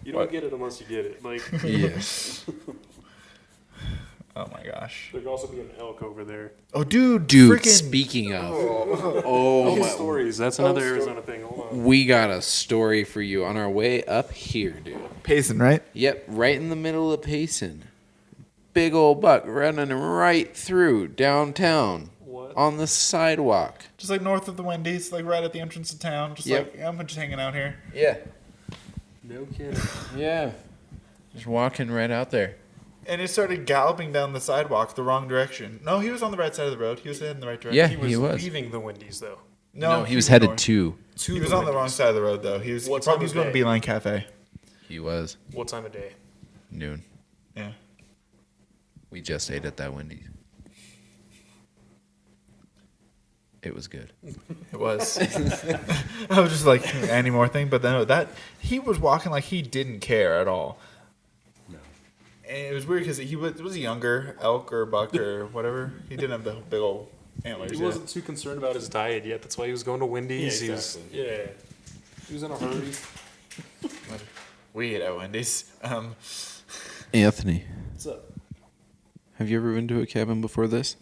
Speaker 4: you don't
Speaker 1: What?
Speaker 4: get it unless you get it. Like,
Speaker 3: Yes.
Speaker 1: Oh my gosh.
Speaker 4: there could also be an elk over there.
Speaker 1: Oh, dude,
Speaker 3: Dude,
Speaker 1: freaking.
Speaker 3: speaking of, oh
Speaker 4: Elk
Speaker 3: my,
Speaker 4: stories. That's another Arizona thing. Hold on.
Speaker 3: we got a story for you on our way up here, dude.
Speaker 1: Payson, right?
Speaker 3: Yep, right in the middle of Payson. Big old buck running right through downtown.
Speaker 4: What? What?
Speaker 3: On the sidewalk.
Speaker 1: Just like north of the Wendy's, like right at the entrance of town. Just
Speaker 3: Yep.
Speaker 1: like, I'm just hanging out here.
Speaker 3: Yeah.
Speaker 4: No kidding.
Speaker 3: Yeah. Just walking right out there.
Speaker 1: And he started galloping down the sidewalk the wrong direction. No, he was on the right side of the road. He was heading the right direction.
Speaker 3: Yeah,
Speaker 4: He was,
Speaker 3: he was.
Speaker 4: leaving the Wendy's though.
Speaker 3: No, he was headed
Speaker 1: north.
Speaker 3: to.
Speaker 1: He was on the wrong side of the road, though. He was
Speaker 4: What
Speaker 1: probably
Speaker 4: time
Speaker 1: was
Speaker 4: of
Speaker 1: going to
Speaker 4: day?
Speaker 1: Beeline Cafe.
Speaker 3: He was.
Speaker 4: What time of day?
Speaker 3: Noon.
Speaker 1: Yeah.
Speaker 3: We just ate at that Wendy's. It was good.
Speaker 1: It was. I was just like, any more thing? But then he was walking like he didn't care at all.
Speaker 5: No.
Speaker 1: And it was weird because he was a younger elk or buck or whatever. He didn't have the big old antlers.
Speaker 4: He
Speaker 1: yet.
Speaker 4: wasn't too concerned about his diet yet. That's why he was going to Wendy's.
Speaker 5: Yeah, exactly.
Speaker 4: He was in a hurry.
Speaker 1: We ate at Wendy's.
Speaker 3: Anthony,
Speaker 5: What's up?
Speaker 3: have you ever been to a cabin before this?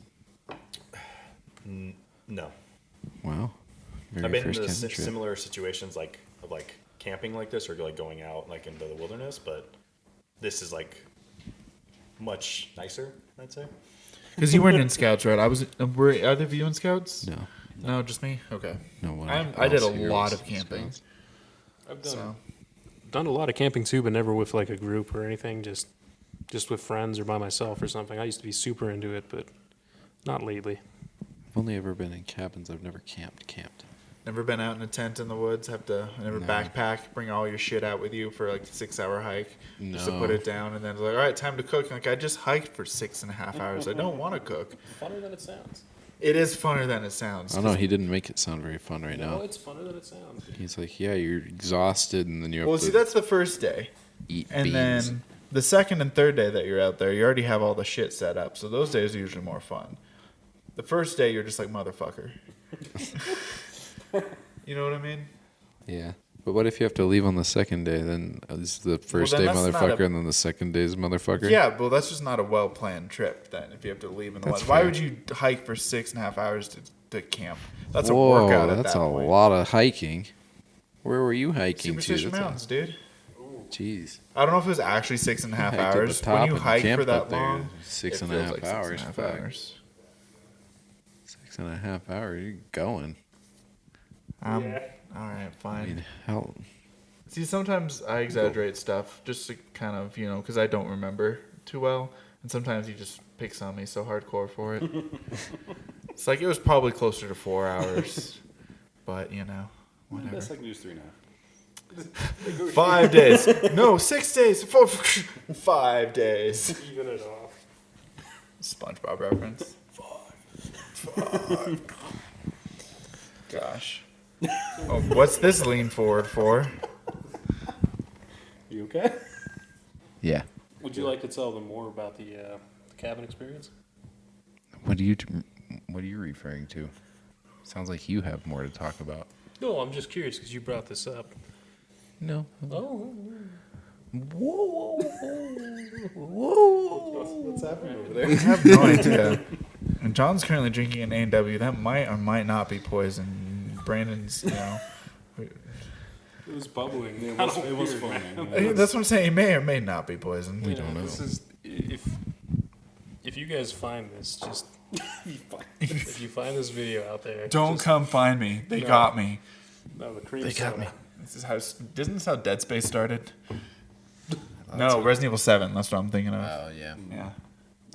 Speaker 5: No.
Speaker 3: Wow. Very
Speaker 5: I've been
Speaker 3: first
Speaker 5: in
Speaker 3: cabin trip.
Speaker 5: similar situations like of like camping like this or like going out like into the wilderness, but this is like much nicer, I'd say.
Speaker 1: Because you weren't in Scouts, right? Were either of you in Scouts?
Speaker 3: No.
Speaker 1: No, just me? Okay.
Speaker 3: No one.
Speaker 1: I did a
Speaker 3: else here
Speaker 1: lot
Speaker 3: was
Speaker 1: of camping.
Speaker 3: Scouts.
Speaker 4: I've done
Speaker 1: So.
Speaker 4: done a lot of camping too, but never with like a group or anything. Just with friends or by myself or something. I used to be super into it, but not lately.
Speaker 3: I've only ever been in cabins. I've never camped.
Speaker 1: Never been out in a tent in the woods. Never
Speaker 3: No.
Speaker 1: backpack. Bring all your shit out with you for like a 6-hour hike. Just to
Speaker 3: No.
Speaker 1: put it down, and then it's like, all right, time to cook. Like I just hiked for 6.5 hours. I don't want to cook.
Speaker 4: Funner than it sounds.
Speaker 1: It is funner than it sounds.
Speaker 3: Oh no, he didn't make it sound very fun right
Speaker 4: No,
Speaker 3: now.
Speaker 4: it's funner than it sounds.
Speaker 3: He's like, yeah, you're exhausted, and then you have
Speaker 1: Well,
Speaker 3: to
Speaker 1: see, that's the first day,
Speaker 3: eat
Speaker 1: and
Speaker 3: beans.
Speaker 1: then the second and third day that you're out there, you already have all the shit set up. So those days are usually more fun. The first day, you're just like motherfucker. You know what I mean?
Speaker 3: Yeah. But what if you have to leave on the second day? Then is the first
Speaker 1: then
Speaker 3: day
Speaker 1: that's not
Speaker 3: motherfucker,
Speaker 1: a-
Speaker 3: and then the second day is motherfucker?
Speaker 1: Yeah, well, that's just not a well planned trip. Then, if you have to leave in the
Speaker 3: That's
Speaker 1: woods, why
Speaker 3: fair.
Speaker 1: would you hike for 6.5 hours to camp? That's
Speaker 3: Whoa,
Speaker 1: a workout. At
Speaker 3: that's
Speaker 1: that
Speaker 3: a
Speaker 1: point.
Speaker 3: lot of hiking. Where were you hiking to?
Speaker 1: Superstition
Speaker 3: That's
Speaker 1: Mountains, dude.
Speaker 3: Jeez.
Speaker 1: I don't know if it was actually 6.5
Speaker 3: Hiked at the
Speaker 1: hours.
Speaker 3: top
Speaker 1: When you
Speaker 3: and
Speaker 1: hike for
Speaker 3: camped
Speaker 1: that
Speaker 3: up there.
Speaker 1: long,
Speaker 3: Six
Speaker 1: it
Speaker 3: and a
Speaker 1: feels
Speaker 3: half
Speaker 1: like
Speaker 3: hours.
Speaker 1: 6.5
Speaker 3: Fuck.
Speaker 1: hours.
Speaker 3: 6.5 hours. You're going.
Speaker 1: All right,
Speaker 3: I
Speaker 1: fine.
Speaker 3: mean, hell.
Speaker 1: See, sometimes I exaggerate stuff just to kind of, because I don't remember too well. And sometimes he just picks on me so hardcore for it. It's like it was probably closer to 4 hours. But, whatever.
Speaker 5: Best I can do is 3 now.
Speaker 1: 5 days. No, 6 days. 5 days.
Speaker 4: Even it off.
Speaker 1: SpongeBob reference. Five. Gosh. Oh, what's this lean forward for?
Speaker 5: You okay?
Speaker 3: Yeah.
Speaker 4: Would you like to tell them more about the cabin experience?
Speaker 3: What are you referring to? Sounds like you have more to talk about.
Speaker 4: No, I'm just curious because you brought this up.
Speaker 3: No.
Speaker 4: Oh.
Speaker 5: What's happening over there?
Speaker 1: I have no idea. And John's currently drinking an A&W. That might or might not be poison. Brandon's,
Speaker 4: It was bubbling.
Speaker 5: It was fun.
Speaker 1: that's what I'm saying. It may or may not be poison.
Speaker 3: We don't know.
Speaker 4: This is if you guys find this, just if you find this video out there,
Speaker 1: Don't
Speaker 4: just,
Speaker 1: come find me. They
Speaker 4: No.
Speaker 1: got me.
Speaker 4: No, the cream
Speaker 3: They got
Speaker 4: soda.
Speaker 3: me.
Speaker 1: Isn't this how Dead Space started? No, Resident Evil 7. That's what I'm thinking of.
Speaker 3: Oh, yeah.
Speaker 1: Yeah.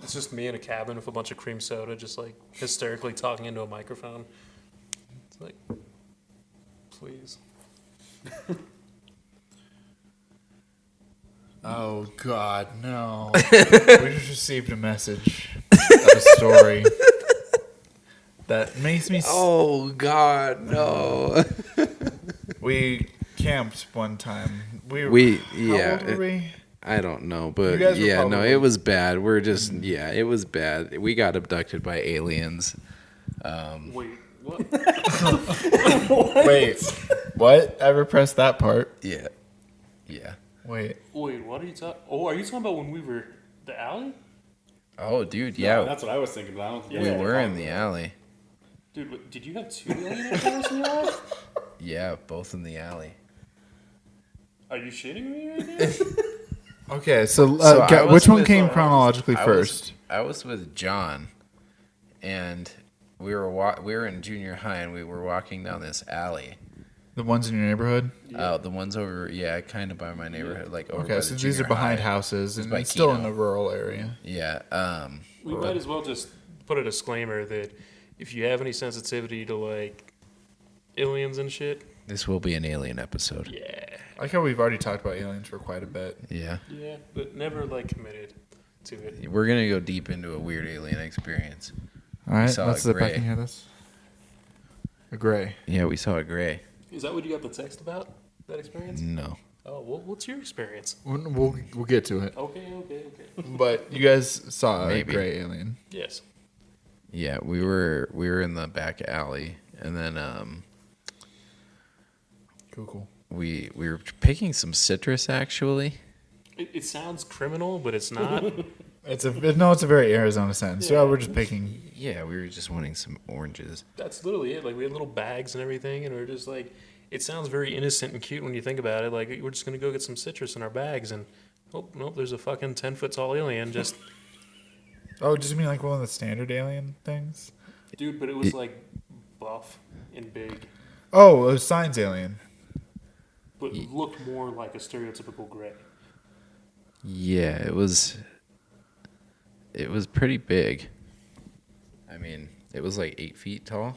Speaker 4: It's just me in a cabin with a bunch of cream soda, just like hysterically talking into a microphone. It's like, please.
Speaker 1: Oh, God, no. We just received a message of a story that makes me...
Speaker 3: Oh, God, no.
Speaker 1: We camped one time. How old were we?
Speaker 3: I don't know,
Speaker 1: You
Speaker 3: but
Speaker 1: guys were
Speaker 3: yeah, no,
Speaker 1: probably-
Speaker 3: it was bad. We're just, it was bad. We got abducted by aliens.
Speaker 4: Wait, what?
Speaker 1: Wait, what? Ever pressed that part?
Speaker 3: Yeah. Yeah.
Speaker 1: Wait.
Speaker 4: Wait, what are you talking? Oh, are you talking about when we were the alley?
Speaker 3: Oh, dude,
Speaker 5: Yeah,
Speaker 3: yeah.
Speaker 5: that's what I was thinking, but I don't think
Speaker 3: We
Speaker 4: Yeah.
Speaker 3: were in the alley.
Speaker 4: Dude, did you have 2 alien encounters in your life?
Speaker 3: Yeah, both in the alley.
Speaker 4: Are you shitting me right now?
Speaker 1: Okay, so,
Speaker 3: So I was
Speaker 1: which one
Speaker 3: with-
Speaker 1: came chronologically
Speaker 3: I
Speaker 1: first?
Speaker 3: was with John, and we were in junior high and we were walking down this alley.
Speaker 1: The ones in your neighborhood?
Speaker 3: Oh, the ones over, kind of by my neighborhood, like over by
Speaker 1: Okay,
Speaker 3: the
Speaker 1: so these
Speaker 3: junior
Speaker 1: are behind
Speaker 3: high.
Speaker 1: houses, and
Speaker 3: by
Speaker 1: it's still in
Speaker 3: Keno.
Speaker 1: a rural area.
Speaker 3: Yeah.
Speaker 4: We might as well just put a disclaimer that if you have any sensitivity to like aliens and shit,
Speaker 3: This will be an alien episode.
Speaker 4: yeah,
Speaker 1: I like how we've already talked about aliens for quite a bit.
Speaker 3: Yeah.
Speaker 4: but never like committed to it.
Speaker 3: We're gonna go deep into a weird alien experience.
Speaker 1: All right,
Speaker 3: saw
Speaker 1: let's
Speaker 3: a
Speaker 1: sit back
Speaker 3: gray.
Speaker 1: and hear this. A gray.
Speaker 3: Yeah, we saw a gray.
Speaker 4: Is that what you got the text about? That experience?
Speaker 3: No.
Speaker 4: Oh, well, what's your experience?
Speaker 1: We'll get to it.
Speaker 4: Okay.
Speaker 1: But you guys saw
Speaker 3: Maybe.
Speaker 1: a gray alien.
Speaker 4: Yes.
Speaker 3: Yeah, we were in the back alley, and then
Speaker 1: Cool.
Speaker 3: we were picking some citrus actually.
Speaker 4: It sounds criminal, but it's not.
Speaker 1: It's a very Arizona sentence. Yeah, we're just picking.
Speaker 3: Yeah, we were just wanting some oranges.
Speaker 4: That's literally it. Like, we had little bags and everything, and we were just like, it sounds very innocent and cute when you think about it. Like, we're just going to go get some citrus in our bags, and oh, nope, there's a fucking 10-foot tall alien just.
Speaker 1: Oh, does you mean like one of the standard alien things?
Speaker 4: Dude, but it was like buff and big,
Speaker 1: Oh, a signs alien.
Speaker 4: but looked more like a stereotypical gray.
Speaker 3: Yeah, it was pretty big. I mean, it was like 8 feet tall.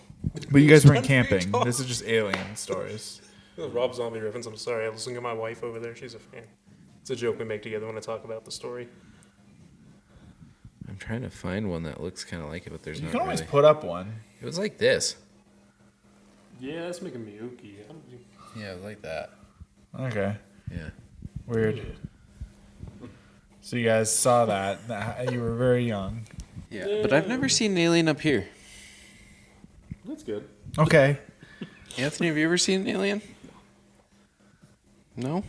Speaker 1: But you guys weren't
Speaker 4: 10 feet
Speaker 1: camping.
Speaker 4: tall.
Speaker 1: This is just alien stories.
Speaker 4: Rob Zombie reference. I'm sorry. I was looking at my wife over there. She's a fan. It's a joke we make together when I talk about the story.
Speaker 3: I'm trying to find one that looks kind of like it, but there's
Speaker 1: You
Speaker 3: not
Speaker 1: can always
Speaker 3: really.
Speaker 1: put up one.
Speaker 3: It was like this.
Speaker 4: Yeah, that's making me ooky.
Speaker 3: Yeah, it was like that.
Speaker 1: Okay.
Speaker 3: Yeah.
Speaker 1: Weird. So you guys saw that. You were very young.
Speaker 3: Yeah, but I've never seen an alien up here.
Speaker 4: That's good.
Speaker 1: Okay.
Speaker 3: Anthony, have you ever seen an alien? No?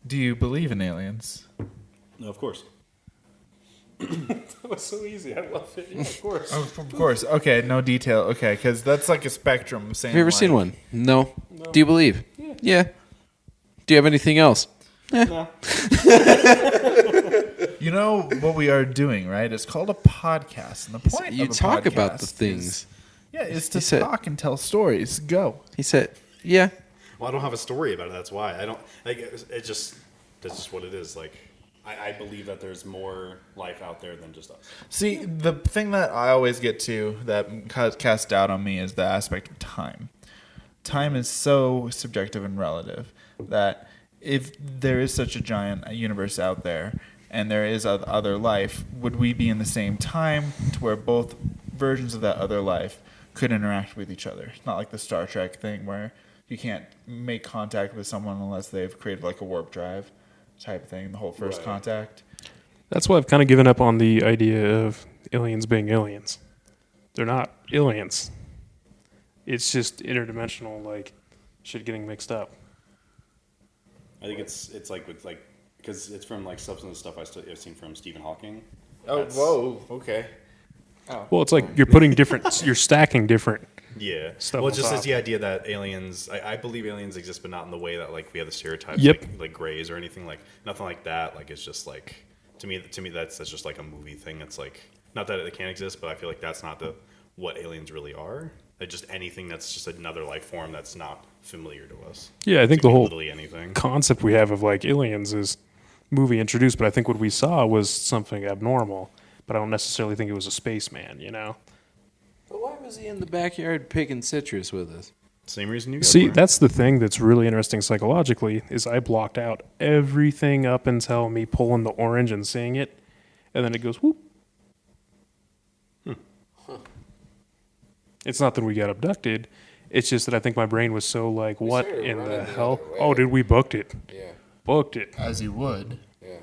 Speaker 1: Do you believe in aliens?
Speaker 5: No, of course.
Speaker 4: That was so easy. I love it. Yeah, of course.
Speaker 1: Of course. Okay, no detail. Okay, because that's like a spectrum of saying.
Speaker 3: Have you ever seen one? No. Do you believe? Yeah. Do you have anything else?
Speaker 4: No.
Speaker 1: You know what we are doing, right? It's called a podcast, and the point
Speaker 3: You
Speaker 1: of a
Speaker 3: talk about
Speaker 1: podcast
Speaker 3: the things.
Speaker 1: is to
Speaker 3: He said-
Speaker 1: talk and tell stories. Go.
Speaker 3: He said, yeah.
Speaker 5: Well, I don't have a story about it. That's why I don't. Like, that's just what it is. Like, I believe that there's more life out there than just us.
Speaker 1: See, the thing that I always get to that casts doubt on me is the aspect of time. Time is so subjective and relative that if there is such a giant universe out there and there is other life, would we be in the same time to where both versions of that other life could interact with each other? It's not like the Star Trek thing where you can't make contact with someone unless they've created like a warp drive type thing, the whole first
Speaker 5: Right.
Speaker 1: contact.
Speaker 4: That's why I've kind of given up on the idea of aliens being aliens. They're not aliens. It's just interdimensional, like, shit getting mixed up.
Speaker 5: I think it's like with like because it's from like substance stuff I've seen from Stephen Hawking.
Speaker 1: Oh,
Speaker 5: That's-
Speaker 1: whoa, okay.
Speaker 4: Well, it's like you're putting different, you're stacking different.
Speaker 5: Yeah.
Speaker 4: Stuff
Speaker 5: Well,
Speaker 4: on
Speaker 5: it's just
Speaker 4: top.
Speaker 5: it's the idea that aliens. I believe aliens exist, but not in the way that like we have the stereotypes,
Speaker 4: Yep.
Speaker 5: like grays or anything like nothing like that. Like it's just like to me that's just like a movie thing. It's like not that it can't exist, but I feel like that's not what aliens really are. It's just anything that's just another life form that's not familiar to us.
Speaker 4: Yeah, I think
Speaker 5: It could
Speaker 4: the
Speaker 5: be
Speaker 4: whole
Speaker 5: literally anything.
Speaker 4: concept we have of like aliens is movie introduced, but I think what we saw was something abnormal. But I don't necessarily think it was a spaceman, you know?
Speaker 3: But why was he in the backyard picking citrus with us?
Speaker 5: Same reason you guys
Speaker 4: See,
Speaker 5: were.
Speaker 4: that's the thing that's really interesting psychologically is I blocked out everything up until me pulling the orange and seeing it, and then it goes whoop. It's not that we got abducted. It's just that I think my brain was so like, what
Speaker 3: started
Speaker 4: in
Speaker 3: running
Speaker 4: the
Speaker 3: the
Speaker 4: hell?
Speaker 3: other way.
Speaker 4: Oh, dude, we booked it.
Speaker 3: Yeah.
Speaker 4: Booked it.
Speaker 1: As you would.
Speaker 3: Yeah.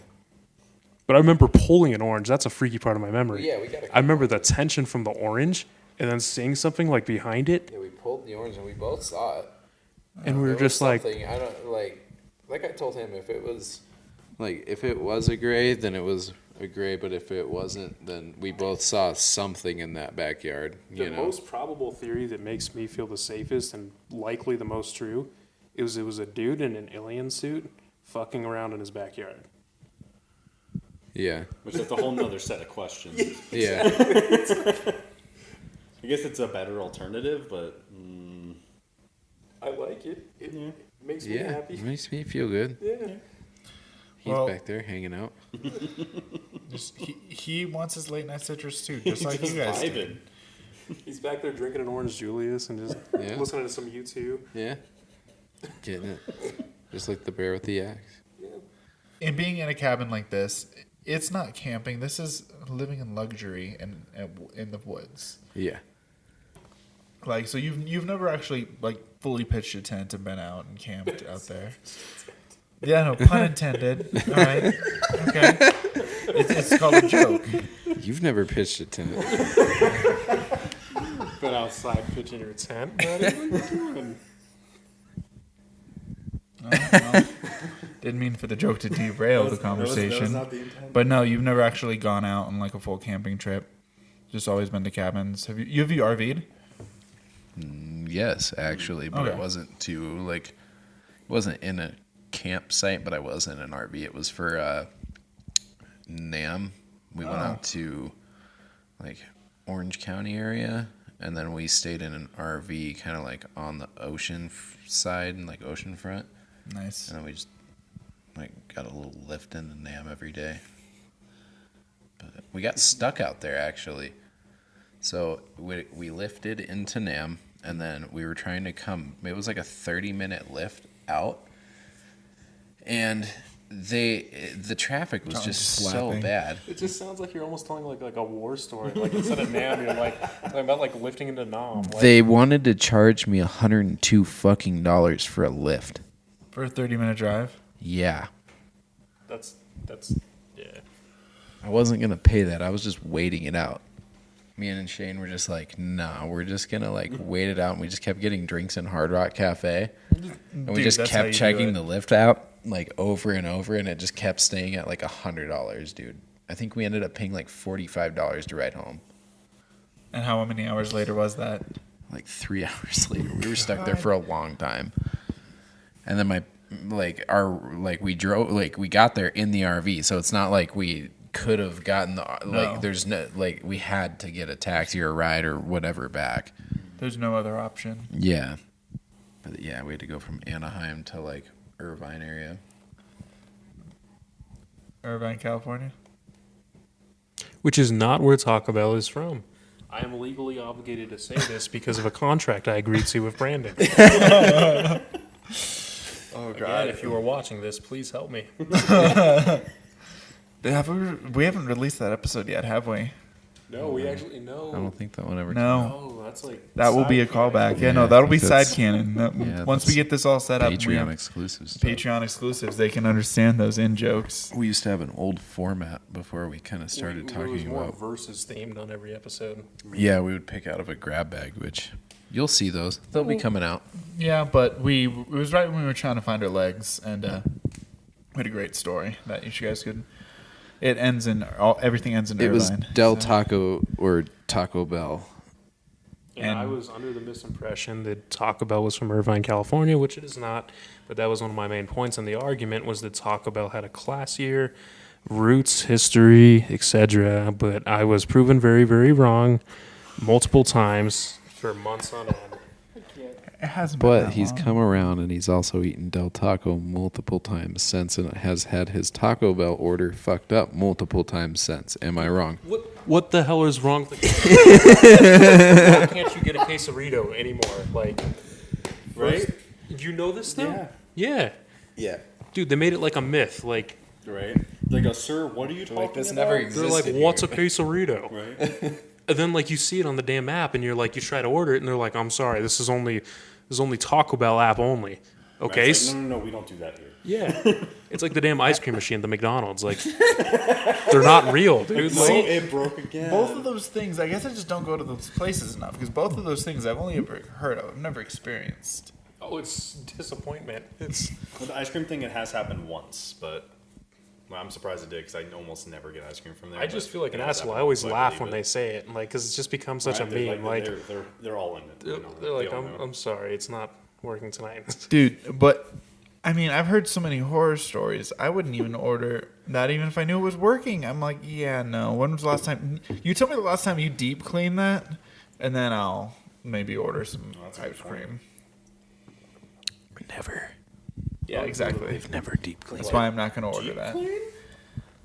Speaker 4: But I remember pulling an orange. That's a freaky part of my memory.
Speaker 3: Yeah, we got
Speaker 4: I remember the tension from the orange and then seeing something like behind it,
Speaker 3: Yeah, we pulled the orange and we both saw it.
Speaker 4: and we were
Speaker 3: There was
Speaker 4: just like,
Speaker 3: something- I don't like I told him if it was a gray, then it was a gray, but if it wasn't, then we both saw something in that backyard.
Speaker 4: the
Speaker 3: You know,
Speaker 4: most probable theory that makes me feel the safest and likely the most true is it was a dude in an alien suit fucking around in his backyard.
Speaker 3: yeah,
Speaker 5: Which is a whole nother set of questions.
Speaker 3: yeah.
Speaker 5: guess it's a better alternative, but
Speaker 4: I like it. It makes me
Speaker 3: Yeah,
Speaker 4: happy.
Speaker 3: it makes me feel good.
Speaker 4: Yeah.
Speaker 3: He's
Speaker 1: Well-
Speaker 3: back there hanging out.
Speaker 1: He wants his late night citrus too, just like
Speaker 5: just
Speaker 1: you guys do.
Speaker 5: vibing.
Speaker 4: He's back there drinking an Orange Julius and just
Speaker 3: Yeah.
Speaker 4: listening to some U2.
Speaker 3: Yeah. Getting it. Just like the bear with the axe.
Speaker 1: And being in a cabin like this, it's not camping. This is living in luxury in the woods.
Speaker 3: Yeah.
Speaker 1: Like, so you've never actually like fully pitched a tent and been out and camped out there. Yeah, no pun intended. All right, okay. It's called a joke.
Speaker 3: You've never pitched a tent.
Speaker 4: Been outside pitching your tent, buddy. What are you doing?
Speaker 1: Well, didn't mean for the joke to derail the conversation.
Speaker 5: That was not the intent.
Speaker 1: But no, you've never actually gone out on like a full camping trip. Just always been to cabins. Have you RV'd?
Speaker 3: Yes, actually, but
Speaker 1: Okay.
Speaker 3: it wasn't it wasn't in a campsite, but I was in an RV. It was for NAM. We went out to like Orange County area, and then we stayed in an RV kind of like on the ocean side and like ocean front.
Speaker 1: Nice.
Speaker 3: And then we just like got a little lift into NAM every day. But we got stuck out there actually. So we lifted into NAM, and then we were trying to come. It was like a 30-minute lift out, and the traffic was just so
Speaker 1: slapping.
Speaker 3: bad.
Speaker 4: It just sounds like you're almost telling like a war story. Like instead of Nam, you're like talking about like lifting into Nam. Like,
Speaker 3: They wanted to charge me $102 fucking dollars for a lift.
Speaker 1: For a 30-minute drive?
Speaker 3: Yeah,
Speaker 4: that's yeah.
Speaker 3: I wasn't gonna pay that. I was just waiting it out. Me and Shane were just like, nah, we're just gonna like wait it out, and we just kept getting drinks in Hard Rock Cafe, and we
Speaker 1: Dude,
Speaker 3: just
Speaker 1: that's how you
Speaker 3: kept
Speaker 1: do
Speaker 3: checking
Speaker 1: it.
Speaker 3: the lift out like over and over, and it just kept staying at like $100, dude. I think we ended up paying like $45 to ride home.
Speaker 1: And how many hours later was that?
Speaker 3: Like 3 hours later, we were stuck there for a long time, and then we got there in the RV, so it's not like we could have gotten there's no like we had to get a taxi or a ride or whatever back.
Speaker 1: There's no other option.
Speaker 3: Yeah. But yeah, we had to go from Anaheim to like Irvine area.
Speaker 1: Irvine, California?
Speaker 4: Which is not where Taco Bell is from. I am legally obligated to say this because of a contract I agreed to with Brandon.
Speaker 1: Oh,
Speaker 4: Again, if you are watching this, please help me.
Speaker 1: We haven't released that episode yet, have we?
Speaker 4: No, we actually
Speaker 3: I
Speaker 4: no.
Speaker 3: don't think that one ever
Speaker 1: No.
Speaker 4: No, that's like
Speaker 1: That will be a
Speaker 4: side canon.
Speaker 1: callback. Yeah,
Speaker 3: Yeah,
Speaker 1: no, that'll be
Speaker 3: that's-
Speaker 1: side canon.
Speaker 3: yeah,
Speaker 1: Once we
Speaker 3: that's
Speaker 1: get this all set up, we
Speaker 3: Patreon
Speaker 1: have
Speaker 3: exclusive stuff.
Speaker 1: Patreon exclusives, they can understand those in jokes.
Speaker 3: We used to have an old format before we kind of
Speaker 4: It
Speaker 3: started
Speaker 4: was
Speaker 3: talking
Speaker 4: more
Speaker 3: about.
Speaker 4: verses themed on every episode.
Speaker 3: Yeah, we would pick out of a grab bag, which you'll see those. They'll be coming out.
Speaker 1: Yeah, but it was right when we were trying to find our legs, and we had a great story that you guys could. It ends in everything ends in
Speaker 3: It was
Speaker 1: Irvine.
Speaker 3: Del
Speaker 1: so-
Speaker 3: Taco or Taco Bell.
Speaker 4: And I
Speaker 1: And-
Speaker 4: was under the misimpression that Taco Bell was from Irvine, California, which it is not. But that was one of my main points in the argument was that Taco Bell had a classier roots, history, etc. But I was proven very, very wrong multiple times for months on end.
Speaker 1: It hasn't been
Speaker 3: But
Speaker 1: that
Speaker 3: he's
Speaker 1: long.
Speaker 3: come around and he's also eaten Del Taco multiple times since and has had his Taco Bell order fucked up multiple times since. Am I wrong?
Speaker 4: What the hell is wrong with Why can't you get a quesarito anymore? Like, right? You know this now? Yeah.
Speaker 5: Yeah.
Speaker 4: Dude, they made it like a myth. Like,
Speaker 5: Right. Like, sir, what are you talking
Speaker 1: this
Speaker 5: about?
Speaker 1: never
Speaker 4: they're like, what's a quesarito?
Speaker 5: Right.
Speaker 4: And then like you see it on the damn app, and you're like, you try to order it, and they're like, I'm sorry, this is only Taco Bell app only. Okay.
Speaker 5: It's like, no, we don't do that here.
Speaker 4: Yeah. It's like the damn ice cream machine at the McDonald's. Like, they're not real, dude.
Speaker 5: No,
Speaker 4: Like,
Speaker 5: it broke again.
Speaker 1: Both of those things, I guess I just don't go to those places enough because both of those things I've only ever heard of. I've never experienced.
Speaker 4: oh, it's disappointment. It's
Speaker 5: With the ice cream thing, it has happened once, but well, I'm surprised it did because I almost never get ice cream from there.
Speaker 4: I just
Speaker 5: but
Speaker 4: feel like an
Speaker 5: it has
Speaker 4: asshole. I
Speaker 5: happened
Speaker 4: always
Speaker 5: once,
Speaker 4: laugh
Speaker 5: believe
Speaker 4: when
Speaker 5: it.
Speaker 4: they say it, like, because it's just become such
Speaker 5: Right,
Speaker 4: a
Speaker 5: they're
Speaker 4: meme. Like,
Speaker 5: they're all in it. They know.
Speaker 4: they're like,
Speaker 5: They all know.
Speaker 4: I'm sorry, it's not working tonight.
Speaker 1: Dude, but I mean, I've heard so many horror stories. I wouldn't even order that even if I knew it was working. I'm like, yeah, no. When was the last time? You told me the last time you deep cleaned that? and then I'll maybe order some
Speaker 5: that's a good
Speaker 1: ice
Speaker 5: point.
Speaker 1: cream.
Speaker 3: Never.
Speaker 1: Yeah, exactly.
Speaker 3: They've never deep cleaned.
Speaker 1: That's why I'm not going to order that.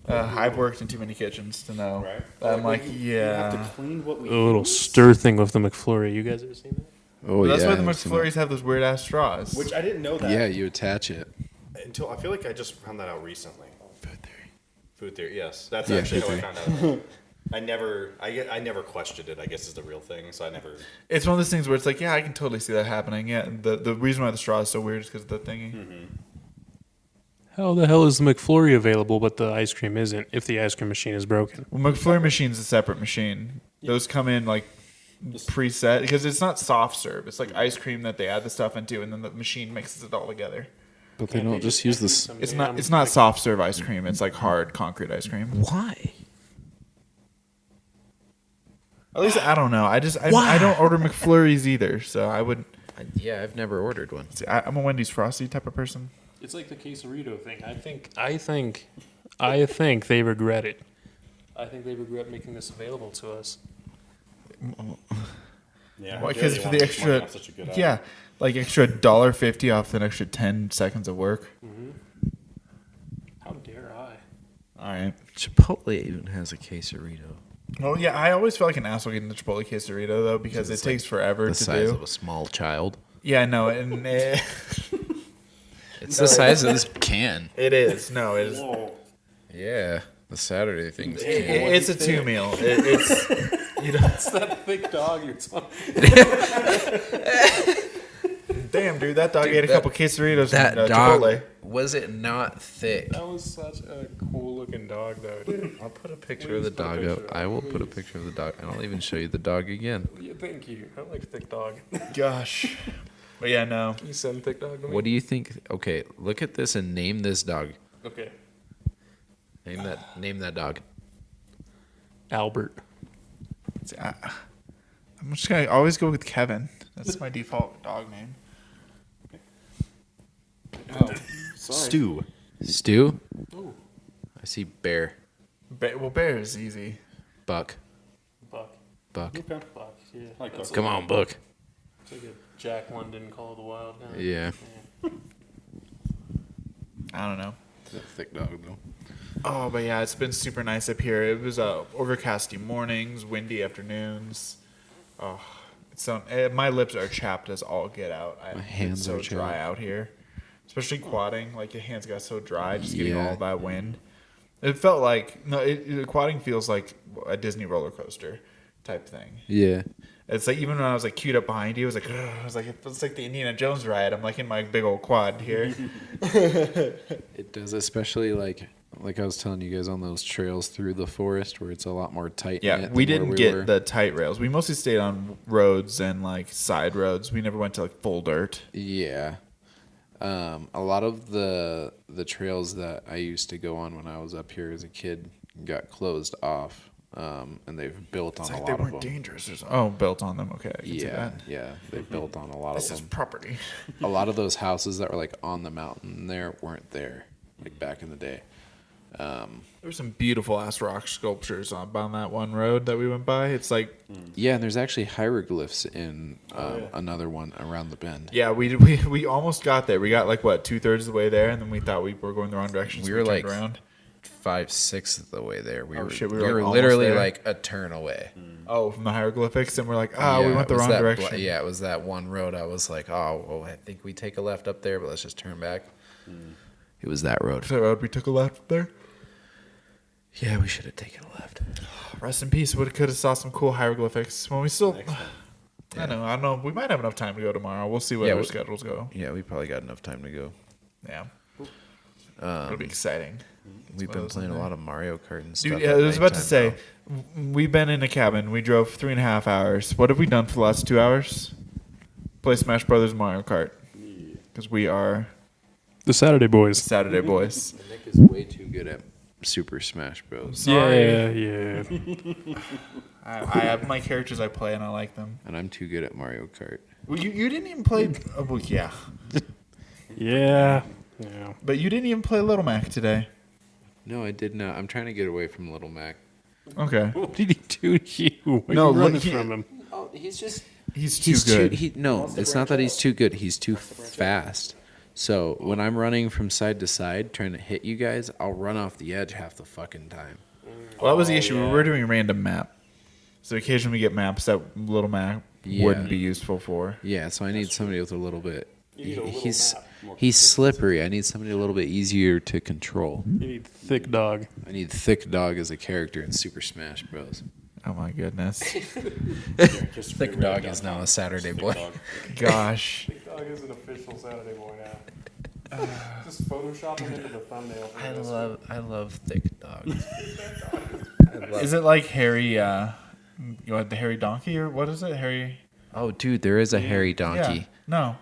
Speaker 1: I've worked in too many kitchens to know.
Speaker 5: Right.
Speaker 1: I'm like,
Speaker 5: You have to
Speaker 1: yeah.
Speaker 5: clean what we
Speaker 4: A little
Speaker 5: use?
Speaker 4: stir thing with the McFlurry. You guys ever seen that?
Speaker 3: Oh,
Speaker 1: But that's why the
Speaker 3: I've seen
Speaker 1: McFlurries have those weird ass straws.
Speaker 5: Which I didn't know
Speaker 3: that.
Speaker 5: that.
Speaker 3: Yeah, you attach it.
Speaker 5: Until I feel like I just found that out recently.
Speaker 3: Food theory.
Speaker 5: Food theory, yes. That's
Speaker 3: Yeah,
Speaker 5: actually
Speaker 3: food
Speaker 5: how I found out. I never questioned it, I guess is the real thing. So I never.
Speaker 1: It's one of those things where it's like, yeah, I can totally see that happening. Yeah, the reason why the straw is so weird is because of the thingy.
Speaker 4: How the hell is the McFlurry available, but the ice cream isn't if the ice cream machine is broken?
Speaker 1: Well, McFlurry machine's a separate machine. Those come in like preset because it's not soft serve. It's like ice cream that they add the stuff into, and then the machine mixes it all together.
Speaker 3: But they don't just use this.
Speaker 1: It's not soft serve ice cream. It's like hard concrete ice cream.
Speaker 3: Why?
Speaker 1: At least I don't know. I don't order McFlurries either, so I would.
Speaker 3: Yeah, I've never ordered one.
Speaker 1: See, I'm a Wendy's Frosty type of person.
Speaker 4: It's like the quesarito thing. I think they regret it. I think they regret making this available to us.
Speaker 5: Yeah.
Speaker 1: Why? Because for the extra,
Speaker 5: Such a good
Speaker 1: yeah, like extra $1.50 off an extra 10 seconds of work.
Speaker 4: How dare I?
Speaker 1: All right.
Speaker 3: Chipotle even has a quesarito.
Speaker 1: Well, yeah, I always feel like an asshole getting the Chipotle quesarito though because it takes forever
Speaker 3: The
Speaker 1: to
Speaker 3: size
Speaker 1: do.
Speaker 3: of a small child.
Speaker 1: Yeah, no, and
Speaker 3: It's the size of this can.
Speaker 1: it is. No, it is.
Speaker 3: Yeah, the Saturday things.
Speaker 1: It's a 2 meal. It's you know.
Speaker 4: It's that thick dog you're talking.
Speaker 1: Damn, dude, that dog ate a couple quesadillas
Speaker 3: That
Speaker 1: from
Speaker 3: dog,
Speaker 1: Chipotle.
Speaker 3: was it not thick?
Speaker 4: That was such a cool looking dog, though. Dude.
Speaker 3: I'll put a picture
Speaker 4: Please
Speaker 3: of the
Speaker 4: put a
Speaker 3: dog
Speaker 4: picture
Speaker 3: up.
Speaker 4: of it,
Speaker 3: I will put a
Speaker 4: please.
Speaker 3: picture of the dog, and I'll even show you the dog again.
Speaker 4: Yeah, thank you. I like thick dog.
Speaker 1: Gosh, but yeah, no.
Speaker 4: Can you send thick dog to me?
Speaker 3: What do you think? Okay, look at this and name this dog.
Speaker 4: Okay.
Speaker 3: Name that dog.
Speaker 4: Albert.
Speaker 1: See, I'm just gonna always go with Kevin. That's my default dog name.
Speaker 5: Oh, sorry.
Speaker 3: Stu.
Speaker 4: Ooh.
Speaker 3: I see bear.
Speaker 1: Well, Bear is easy.
Speaker 3: Buck.
Speaker 4: Buck.
Speaker 3: Buck.
Speaker 5: Okay.
Speaker 4: Buck. Yeah.
Speaker 5: I like
Speaker 4: That's
Speaker 5: Buck.
Speaker 3: Come on, Buck.
Speaker 4: It's like a Jack London Call of the Wild guy.
Speaker 3: Yeah.
Speaker 1: I don't know.
Speaker 3: That thick dog though.
Speaker 1: Oh, but yeah, it's been super nice up here. It was overcasty mornings, windy afternoons. Oh, it's so my lips are chapped as all get out.
Speaker 3: My hands
Speaker 1: it's so
Speaker 3: are
Speaker 1: dry
Speaker 3: chapped.
Speaker 1: out here, especially quadding. Like your hands got so dry, just getting
Speaker 3: Yeah.
Speaker 1: all that wind. It felt like quadding feels like a Disney roller coaster type thing.
Speaker 3: Yeah.
Speaker 1: It's like even when I was like queued up behind you, it was like the Indiana Jones ride. I'm like in my big old quad here.
Speaker 3: It does, especially like I was telling you guys on those trails through the forest where it's a lot more tight.
Speaker 1: Yeah, we didn't get the tight rails. We mostly stayed on roads and like side roads. We never went to like full dirt.
Speaker 3: Yeah. A lot of the trails that I used to go on when I was up here as a kid got closed off, and they've built on
Speaker 1: It's
Speaker 3: a
Speaker 1: like
Speaker 3: lot
Speaker 1: they
Speaker 3: of
Speaker 1: weren't
Speaker 3: them.
Speaker 1: dangerous. Built on them. Okay, I can see
Speaker 3: Yeah,
Speaker 1: that.
Speaker 3: yeah, they built on a lot
Speaker 1: This
Speaker 3: of
Speaker 1: is
Speaker 3: them.
Speaker 1: property.
Speaker 3: A lot of those houses that were like on the mountain there weren't there, like back in the day.
Speaker 1: There were some beautiful ass rock sculptures on that one road that we went by. It's like,
Speaker 3: Yeah, and there's actually hieroglyphs in another one around the bend.
Speaker 1: yeah, we almost got there. We got like what 2/3 of the way there, and then we thought we were going the wrong direction. So
Speaker 3: We were
Speaker 1: turned
Speaker 3: like
Speaker 1: around.
Speaker 3: 5/6 of the way there. We
Speaker 1: Oh,
Speaker 3: were
Speaker 1: shit, we
Speaker 3: we
Speaker 1: were,
Speaker 3: were
Speaker 1: like,
Speaker 3: literally
Speaker 1: almost there.
Speaker 3: like a turn away.
Speaker 1: Oh, from the hieroglyphics, and we're like, we
Speaker 3: Yeah,
Speaker 1: went
Speaker 3: it
Speaker 1: the
Speaker 3: was
Speaker 1: wrong
Speaker 3: that
Speaker 1: direction.
Speaker 3: yeah, it was that one road. I was like, I think we take a left up there, but let's just turn back. It was that road.
Speaker 1: So road we took a left there.
Speaker 3: Yeah, we should have taken a left.
Speaker 1: Rest in peace. Could have saw some cool hieroglyphics. When we still,
Speaker 5: Next time.
Speaker 1: I don't know. We might have enough time to go tomorrow. We'll see what
Speaker 3: Yeah,
Speaker 1: our
Speaker 3: we-
Speaker 1: schedules go.
Speaker 3: Yeah, we probably got enough time to go.
Speaker 1: Yeah, it'll be exciting.
Speaker 3: We've
Speaker 1: one
Speaker 3: been
Speaker 1: of those
Speaker 3: playing a
Speaker 1: in there.
Speaker 3: lot of Mario Kart and stuff.
Speaker 1: Dude, yeah,
Speaker 3: at
Speaker 1: I was about to
Speaker 3: nighttime
Speaker 1: say,
Speaker 3: now.
Speaker 1: we've been in a cabin. We drove 3.5 hours. What have we done for the last 2 hours? Play Smash Brothers Mario Kart. Because we are
Speaker 4: The Saturday Boys.
Speaker 1: Saturday boys.
Speaker 3: Nick is way too good at Super Smash Bros.
Speaker 1: Sorry.
Speaker 4: Yeah.
Speaker 1: I have my characters I play and I like them.
Speaker 3: And I'm too good at Mario Kart.
Speaker 1: Well, you didn't even play. Well, yeah,
Speaker 4: Yeah.
Speaker 1: but you didn't even play Little Mac today.
Speaker 3: No, I did not. I'm trying to get away from Little Mac.
Speaker 1: Okay.
Speaker 4: What did he do to you? Why
Speaker 1: No,
Speaker 4: are you running
Speaker 1: look,
Speaker 4: from him?
Speaker 3: he's just
Speaker 1: He's too good.
Speaker 3: No, it's not that he's too good. He's too fast. So when I'm running from side to side trying to hit you guys, I'll run off the edge half the fucking time.
Speaker 1: Well, that was the issue. We were doing a random map. So occasionally we get maps that little map wouldn't be useful for.
Speaker 3: Yeah, so I need somebody with a little bit.
Speaker 4: You need a little
Speaker 3: He's
Speaker 4: map.
Speaker 3: he's slippery. I need somebody a little bit easier to control.
Speaker 4: You need thick dog.
Speaker 3: I need Thick Dog as a character in Super Smash Bros.
Speaker 1: Oh my goodness.
Speaker 3: Thick Dog is now a Saturday boy.
Speaker 1: Gosh.
Speaker 4: Thick dog is an official Saturday boy now. Just Photoshop him into the thumbnail.
Speaker 3: I love Thick Dog.
Speaker 1: Is it like Harry, you had the Harry Donkey or what is it? Harry?
Speaker 3: Oh, dude, there is a hairy donkey.
Speaker 1: Yeah. No.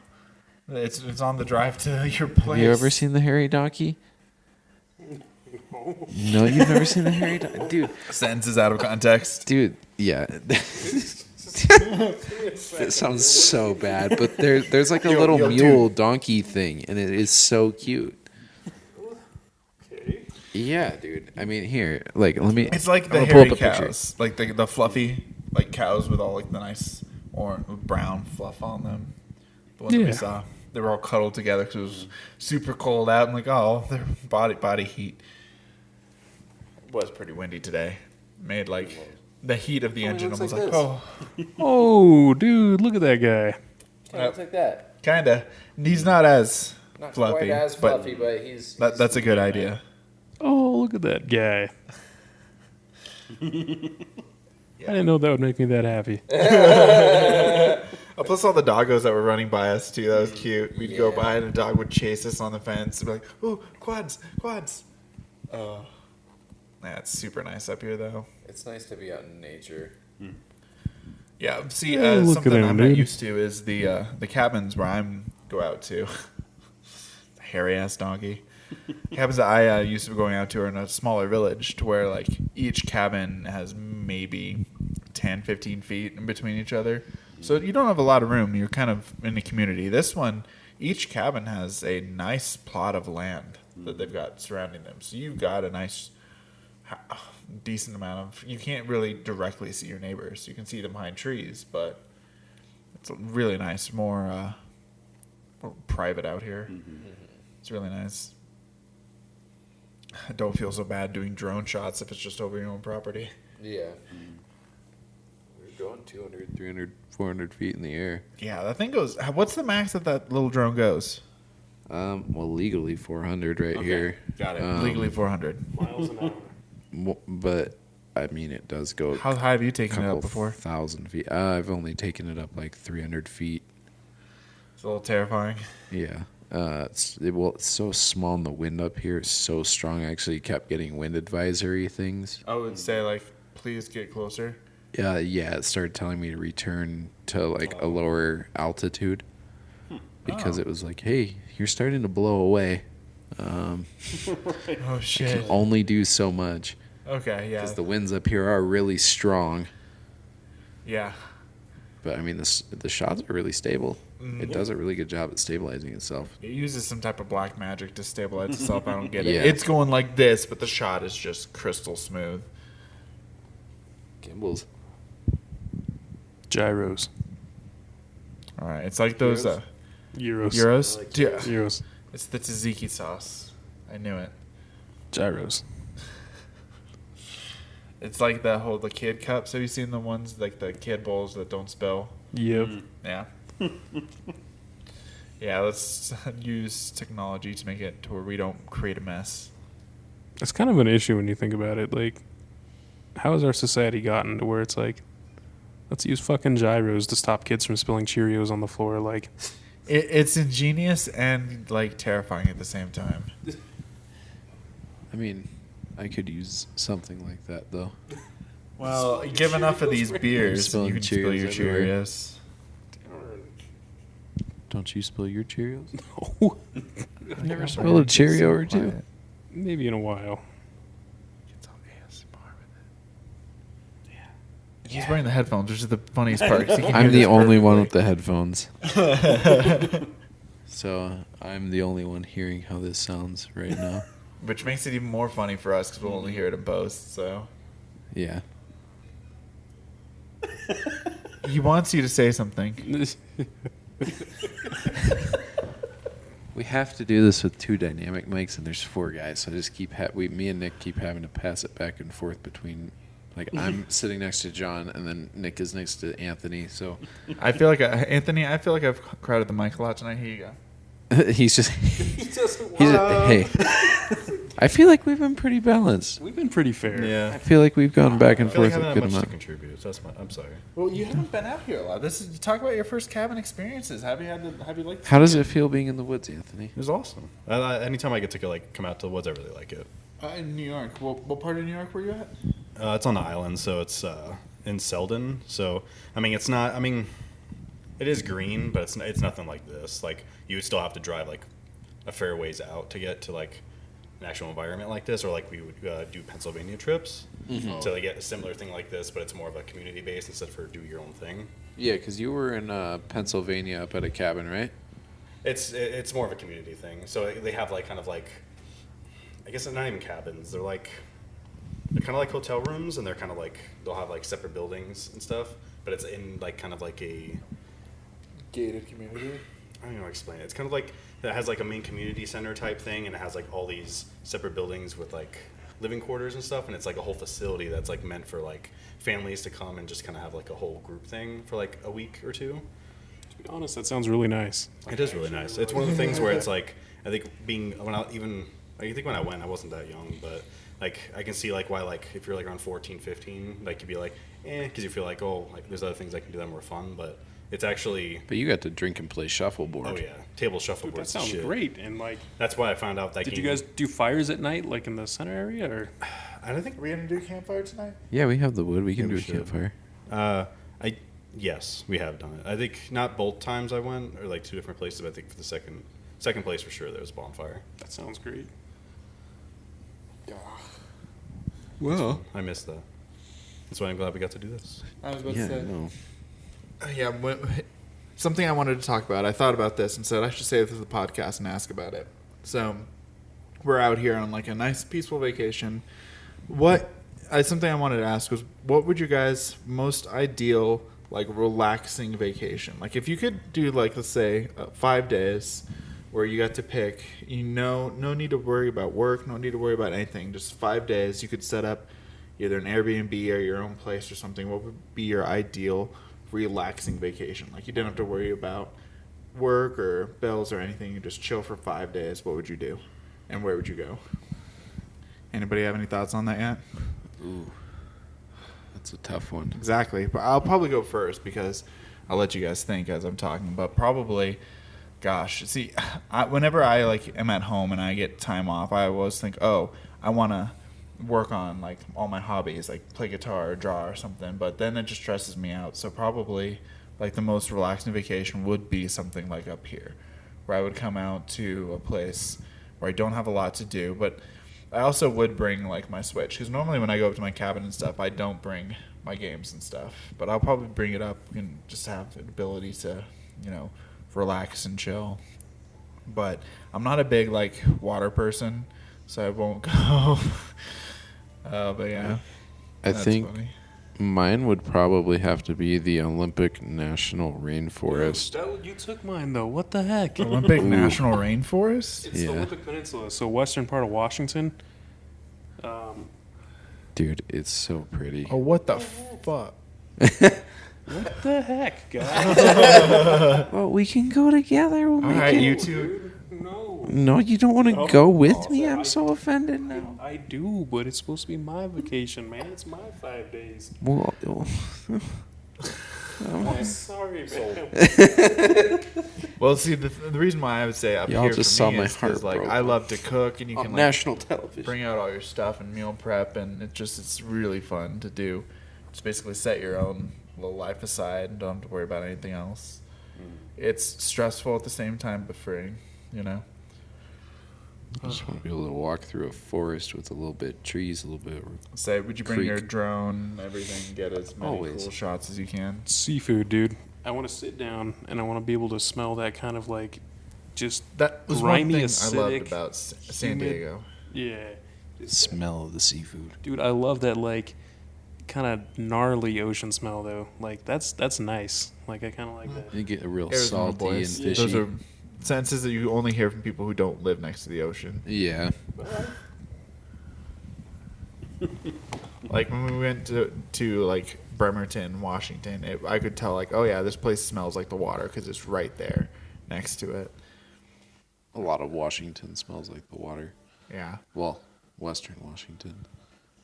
Speaker 1: It's on the drive to your place.
Speaker 3: Have you ever seen the hairy donkey? No, you've never seen the hairy donkey? Dude,
Speaker 1: Sentences out of context.
Speaker 3: dude, yeah. It sounds so bad, but there's like a little mule donkey thing, and it is so cute.
Speaker 4: Okay.
Speaker 3: Yeah, dude. I mean, here, like, let me.
Speaker 1: It's like
Speaker 3: I'm
Speaker 1: the
Speaker 3: gonna pull
Speaker 1: hairy
Speaker 3: up a picture.
Speaker 1: cows. Like the fluffy like cows with all like the nice orange brown fluff on them. The ones that we
Speaker 4: Yeah.
Speaker 1: saw. They were all cuddled together because it was super cold out. I'm like, oh, their body heat. It was pretty windy today. Made like the heat of the engine
Speaker 3: looks
Speaker 1: almost
Speaker 3: like
Speaker 1: like,
Speaker 3: this.
Speaker 1: oh,
Speaker 4: Oh, dude, look at that guy.
Speaker 3: Yeah, looks like that.
Speaker 1: kinda. He's not as
Speaker 3: Not
Speaker 1: fluffy,
Speaker 3: quite as
Speaker 1: but
Speaker 3: fluffy, but he's
Speaker 1: that's a good idea.
Speaker 4: Oh, look at that guy. I didn't know that would make me that happy.
Speaker 1: Oh, plus all the doggos that were running by us too. That was cute. We'd go
Speaker 3: Yeah.
Speaker 1: by and a dog would chase us on the fence and be like, "Ooh, quads!" Oh, yeah, it's super nice up here though.
Speaker 3: It's nice to be out in nature.
Speaker 1: Yeah, see,
Speaker 4: Oh, look at
Speaker 1: something
Speaker 4: him,
Speaker 1: I'm not
Speaker 4: dude.
Speaker 1: used to is the cabins where I'm go out to. Hairy ass donkey. Cabins that I used to be going out to are in a smaller village to where like each cabin has maybe 10, 15 feet in between each other. So you don't have a lot of room. You're kind of in a community. This one, each cabin has a nice plot of land that they've got surrounding them. So you've got a nice, decent amount of. You can't really directly see your neighbors. You can see them behind trees, but it's really nice. More private out here. It's really nice. I don't feel so bad doing drone shots if it's just over your own property.
Speaker 3: Yeah. We're going 200, 300, 400 feet in the air.
Speaker 1: Yeah, that thing goes. What's the max that little drone goes?
Speaker 3: Well, legally 400 right here.
Speaker 1: Got it. Legally 400.
Speaker 4: Miles an hour.
Speaker 3: But, I mean, it does go
Speaker 1: How high have you
Speaker 3: a
Speaker 1: taken it
Speaker 3: couple
Speaker 1: up before?
Speaker 3: thousand feet. I've only taken it up like 300 feet.
Speaker 1: It's a little terrifying.
Speaker 3: Yeah. It's so small and the wind up here is so strong. I actually kept getting wind advisory things.
Speaker 1: I would say like, please get closer.
Speaker 3: Yeah, it started telling me to return to like a lower altitude because it was like, hey, you're starting to blow away.
Speaker 1: Oh shit.
Speaker 3: Only do so much
Speaker 1: Okay, yeah,
Speaker 3: because the winds up here are really strong.
Speaker 1: yeah.
Speaker 3: But I mean, the shots are really stable. It does a really good job at stabilizing itself.
Speaker 1: It uses some type of black magic to stabilize itself. I don't get
Speaker 3: Yeah.
Speaker 1: it. It's going like this, but the shot is just crystal smooth.
Speaker 3: Gimbals.
Speaker 4: Gyros.
Speaker 1: All right, it's like those
Speaker 4: Euros.
Speaker 1: gyros. Yeah,
Speaker 4: Euros.
Speaker 1: it's the tzatziki sauce. I knew it.
Speaker 4: Gyros.
Speaker 1: It's like the kid cups. Have you seen the ones like the kid bowls that don't spill?
Speaker 4: Yep.
Speaker 1: Yeah. Yeah, let's use technology to make it to where we don't create a mess.
Speaker 4: It's kind of an issue when you think about it. Like, how has our society gotten to where it's like, let's use fucking gyros to stop kids from spilling Cheerios on the floor? Like,
Speaker 1: It's ingenious and like terrifying at the same time.
Speaker 3: I mean, I could use something like that though.
Speaker 1: Well, give enough of these beers, and you can spill your
Speaker 3: Cheerios everywhere.
Speaker 1: Cheerios.
Speaker 3: Don't you spill your Cheerios?
Speaker 4: oh,
Speaker 3: I've never spilled a Cheerio or two.
Speaker 4: maybe in a while.
Speaker 1: It's all ASMR with it. Yeah. He's wearing the headphones, which is the funniest part. 'cause he can hear
Speaker 3: I'm the
Speaker 1: this
Speaker 3: only one
Speaker 1: perfectly.
Speaker 3: with the headphones. So I'm the only one hearing how this sounds right now.
Speaker 1: Which makes it even more funny for us because we'll only hear it in post. So
Speaker 3: Yeah.
Speaker 1: He wants you to say something.
Speaker 3: We have to do this with 2 dynamic mics, and there's 4 guys. So I just me and Nick keep having to pass it back and forth between. Like I'm sitting next to John, and then Nick is next to Anthony. So
Speaker 1: I feel like Anthony. I feel like I've crowded the mic a lot tonight. Here you go.
Speaker 3: he's just. Hey. I feel like we've been pretty balanced.
Speaker 4: We've been pretty fair.
Speaker 5: Yeah.
Speaker 3: I feel like we've gone back and
Speaker 5: I feel like
Speaker 3: forth
Speaker 5: I
Speaker 3: a
Speaker 5: haven't
Speaker 3: good
Speaker 5: had much to
Speaker 3: amount.
Speaker 5: contribute. So I'm sorry.
Speaker 1: Well, you haven't been out here a lot. This is talk about your first cabin experiences. Have you liked?
Speaker 3: How does it feel being in the woods, Anthony?
Speaker 5: It was awesome. Anytime I get to come out to the woods, I really like it.
Speaker 1: In New York. What part of New York were you at?
Speaker 5: It's on the island, so it's in Selden. So it's not. It is green, but it's nothing like this. Like you would still have to drive like a fair ways out to get to like an actual environment like this, or like we would do Pennsylvania trips to get a similar thing like this, but it's more of a community base instead for do your own thing.
Speaker 3: Yeah, because you were in Pennsylvania up at a cabin, right?
Speaker 5: It's more of a community thing. So they have like kind of like, I guess they're not even cabins. They're kind of like hotel rooms, and they're kind of like they'll have like separate buildings and stuff, but it's in like kind of like a
Speaker 1: Gated community.
Speaker 5: I don't know how to explain it. It's kind of like it has like a main community center type thing, and it has like all these separate buildings with like living quarters and stuff, and it's like a whole facility that's like meant for like families to come and just kind of have like a whole group thing for like a week or 2.
Speaker 4: To be honest, that sounds really nice.
Speaker 5: It is really nice. It's one of the things where it's like I think when I went, I wasn't that young, but like I can see like why like if you're like around 14, 15, like you'd be like because you feel like like there's other things I can do that are more fun, but it's actually.
Speaker 3: But you got to drink and play shuffleboard.
Speaker 5: Oh yeah, table shuffleboard.
Speaker 4: Dude, that sounds great. And like,
Speaker 5: that's why I found out that.
Speaker 4: Did
Speaker 5: game.
Speaker 4: you guys do fires at night, like in the center area, or?
Speaker 5: I don't think
Speaker 1: Are we gonna do a campfire tonight?
Speaker 3: Yeah, we have the wood. We can
Speaker 5: Yeah,
Speaker 3: do
Speaker 5: we
Speaker 3: a
Speaker 5: should.
Speaker 3: campfire.
Speaker 5: Yes, we have done it. I think not both times I went, or like 2 different places. But I think for the second place for sure, there was a bonfire.
Speaker 4: That sounds great.
Speaker 3: Well,
Speaker 5: I missed that. That's why I'm glad we got to do this.
Speaker 1: I was about
Speaker 3: yeah,
Speaker 1: to say.
Speaker 3: no.
Speaker 1: Something I wanted to talk about. I thought about this and said I should say this to the podcast and ask about it. So we're out here on like a nice peaceful vacation. Something I wanted to ask was, what would your guys' most ideal like relaxing vacation? Like if you could do like, let's say 5 days where you got to pick, no need to worry about work, no need to worry about anything, just 5 days. You could set up either an Airbnb or your own place or something. What would be your ideal relaxing vacation? Like you didn't have to worry about work or bills or anything. You just chill for 5 days. What would you do, and where would you go? Anybody have any thoughts on that yet?
Speaker 3: Ooh, that's a tough one.
Speaker 1: Exactly, but I'll probably go first because I'll let you guys think as I'm talking. But probably, gosh, see, whenever I like am at home and I get time off, I always think, oh, I want to work on like all my hobbies, like play guitar or draw or something. But then it just stresses me out. So probably like the most relaxing vacation would be something like up here, where I would come out to a place where I don't have a lot to do, but I also would bring like my Switch, because normally when I go up to my cabin and stuff, I don't bring my games and stuff. But I'll probably bring it up and just have the ability to, relax and chill. But I'm not a big like water person, so I won't go. But yeah,
Speaker 3: I
Speaker 1: that's
Speaker 3: think
Speaker 1: funny.
Speaker 3: mine would probably have to be the Olympic National Rainforest.
Speaker 4: You took mine though. What the heck?
Speaker 1: Olympic National Rainforest.
Speaker 4: It's
Speaker 3: Yeah.
Speaker 4: the Olympic Peninsula, so western part of Washington.
Speaker 3: Dude, it's so pretty.
Speaker 1: Oh, what the fuck?
Speaker 4: What the heck, guys?
Speaker 3: Well, we can go together. We'll
Speaker 1: All
Speaker 3: make
Speaker 1: right,
Speaker 3: it.
Speaker 1: you two.
Speaker 4: No.
Speaker 3: No, you don't want to
Speaker 4: No.
Speaker 3: go with me?
Speaker 4: I-
Speaker 3: I'm so offended now.
Speaker 4: I do, but it's supposed to be my vacation, man. It's my 5 days.
Speaker 3: Well,
Speaker 4: I'm sorry, man.
Speaker 1: Well, see, the reason why I would say up
Speaker 3: Y'all
Speaker 1: here
Speaker 3: just
Speaker 1: for me
Speaker 3: saw my
Speaker 1: is 'cause,
Speaker 3: heart
Speaker 1: like
Speaker 3: broke.
Speaker 1: I love to cook, and you can
Speaker 3: on
Speaker 1: like
Speaker 3: national television.
Speaker 1: bring out all your stuff and meal prep, and it's really fun to do. Just basically set your own little life aside and don't have to worry about anything else. It's stressful at the same time, but freeing,
Speaker 3: I just want to be able to walk through a forest with a little bit of trees, a little bit.
Speaker 1: Say, would you bring
Speaker 3: Creek.
Speaker 1: your drone and everything, get as many
Speaker 3: Always.
Speaker 1: cool shots as you can?
Speaker 4: Seafood, dude. I want to sit down and I want to be able to smell that kind of like just
Speaker 1: That was
Speaker 4: grimy,
Speaker 1: one thing I loved
Speaker 4: acidic,
Speaker 1: about San
Speaker 4: humid-
Speaker 1: Diego.
Speaker 4: yeah.
Speaker 3: Smell of the seafood.
Speaker 4: Dude, I love that like kind of gnarly ocean smell though. Like that's nice. Like I kind of like that.
Speaker 3: You get a real
Speaker 1: Arizona
Speaker 3: salty
Speaker 1: boys.
Speaker 3: and fishy.
Speaker 1: Those are senses that you only hear from people who don't live next to the ocean.
Speaker 3: Yeah.
Speaker 1: Like when we went to like Bremerton, Washington, I could tell like, oh yeah, this place smells like the water because it's right there next to it.
Speaker 3: A lot of Washington smells like the water.
Speaker 1: Yeah,
Speaker 3: Well, Western Washington.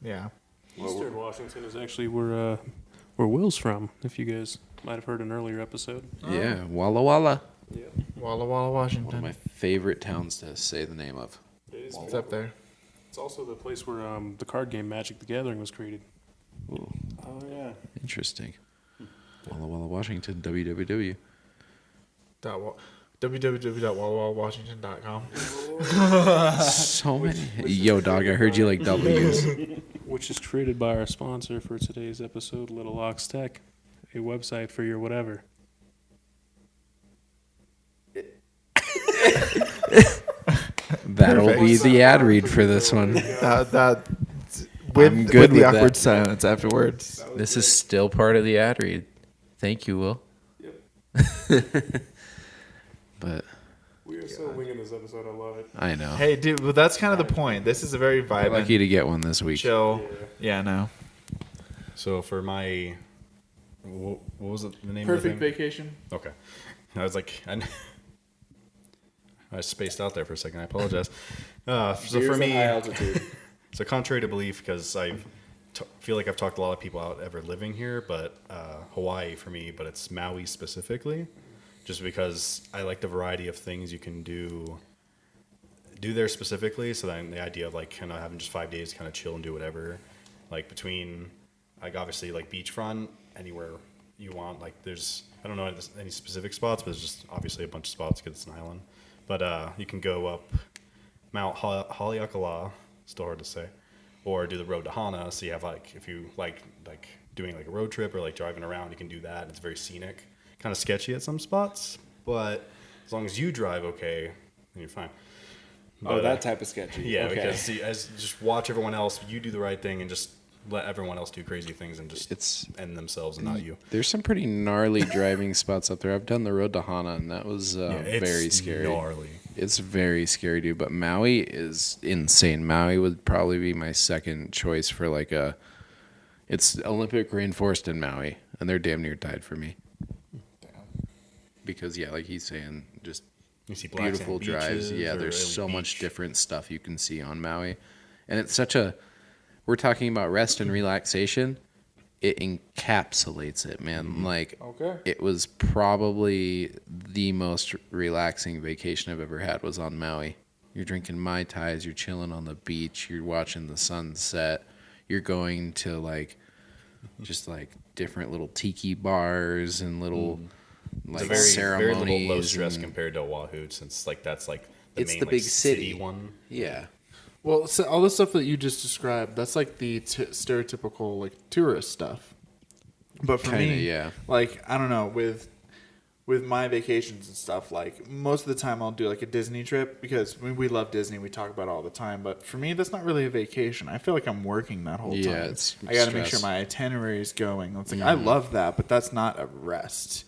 Speaker 1: yeah.
Speaker 4: Eastern Washington is actually where Will's from. If you guys might have heard an earlier episode.
Speaker 3: Yeah, Walla Walla.
Speaker 4: Yeah,
Speaker 1: Walla Walla,
Speaker 3: One
Speaker 1: Washington.
Speaker 3: of my favorite towns to say the name of.
Speaker 1: It's up there.
Speaker 4: It's also the place where the card game Magic the Gathering was created.
Speaker 3: Ooh,
Speaker 5: Oh yeah.
Speaker 3: interesting. Walla Walla, Washington, www.
Speaker 1: www.wallawallawashington.com.
Speaker 3: So many. Yo, dog, I heard you like W's.
Speaker 4: Which is created by our sponsor for today's episode, Little Ox Tech, a website for your whatever.
Speaker 3: That'll be the ad read for this one.
Speaker 1: With
Speaker 3: good
Speaker 1: the
Speaker 3: with
Speaker 1: awkward
Speaker 3: that.
Speaker 1: silence afterwards.
Speaker 3: This is still part of the ad read. Thank you, Will. But
Speaker 4: We are so winging this episode. I love it.
Speaker 3: I know.
Speaker 1: Hey, dude, but that's kind of the point. This is a very vibrant,
Speaker 3: Lucky to get one this week.
Speaker 1: chill. Yeah, no.
Speaker 5: So for my, what was it, the name of the thing?
Speaker 1: Vacation.
Speaker 5: Okay. I was like, I spaced out there for a second. I apologize. So for me, so contrary to belief, because feel like I've talked a lot of people out ever living here, but Hawaii for me, but it's Maui specifically, just because I like the variety of things you can do there specifically. So then the idea of like kind of having just 5 days to kind of chill and do whatever, like between like obviously like beachfront, anywhere you want. Like there's, I don't know any specific spots, but there's just obviously a bunch of spots because it's an island. But you can go up Mount Haleakala, still hard to say, or do the road to Hana. So you have like, if you like doing like a road trip or like driving around, you can do that. It's very scenic, kind of sketchy at some spots, but as long as you drive okay, then you're fine. But,
Speaker 2: that type of sketchy.
Speaker 5: yeah,
Speaker 2: Okay.
Speaker 5: because see, as just watch everyone else, you do the right thing and just let everyone else do crazy things and just
Speaker 3: It's
Speaker 5: end themselves and not you.
Speaker 3: There's some pretty gnarly driving spots up there. I've done the road to Hana, and that was
Speaker 5: It's
Speaker 3: very scary.
Speaker 5: gnarly.
Speaker 3: It's very scary, dude. But Maui is insane. Maui would probably be my second choice for like it's Olympic rainforest in Maui, and they're damn near tied for me. Because yeah, like he's saying, just
Speaker 5: You see black
Speaker 3: beautiful
Speaker 5: sand
Speaker 3: drives.
Speaker 5: beaches
Speaker 3: Yeah,
Speaker 5: or
Speaker 3: there's
Speaker 5: a
Speaker 3: so much
Speaker 5: beach.
Speaker 3: different stuff you can see on Maui, and it's such a. We're talking about rest and relaxation. It encapsulates it, man. Like,
Speaker 2: Okay.
Speaker 3: it was probably the most relaxing vacation I've ever had was on Maui. You're drinking Mai Tais, you're chilling on the beach, you're watching the sunset, you're going to like, just like different little tiki bars and little like
Speaker 5: It's a very,
Speaker 3: ceremonies.
Speaker 5: very little low stress
Speaker 3: and-
Speaker 5: compared to Oahu, since like that's like the
Speaker 3: It's
Speaker 5: main
Speaker 3: the
Speaker 5: like,
Speaker 3: big city.
Speaker 5: one.
Speaker 3: Yeah.
Speaker 2: Well, so all the stuff that you just described, that's like the stereotypical like tourist stuff. But for
Speaker 3: Kinda,
Speaker 2: me,
Speaker 3: yeah.
Speaker 2: like I don't know, with my vacations and stuff, like most of the time I'll do like a Disney trip because we love Disney, we talk about it all the time. But for me, that's not really a vacation. I feel like I'm working that whole
Speaker 3: Yeah,
Speaker 2: time.
Speaker 3: it's
Speaker 2: I got to make
Speaker 3: stress.
Speaker 2: sure my itinerary is going. It's like I love that, but that's not a rest.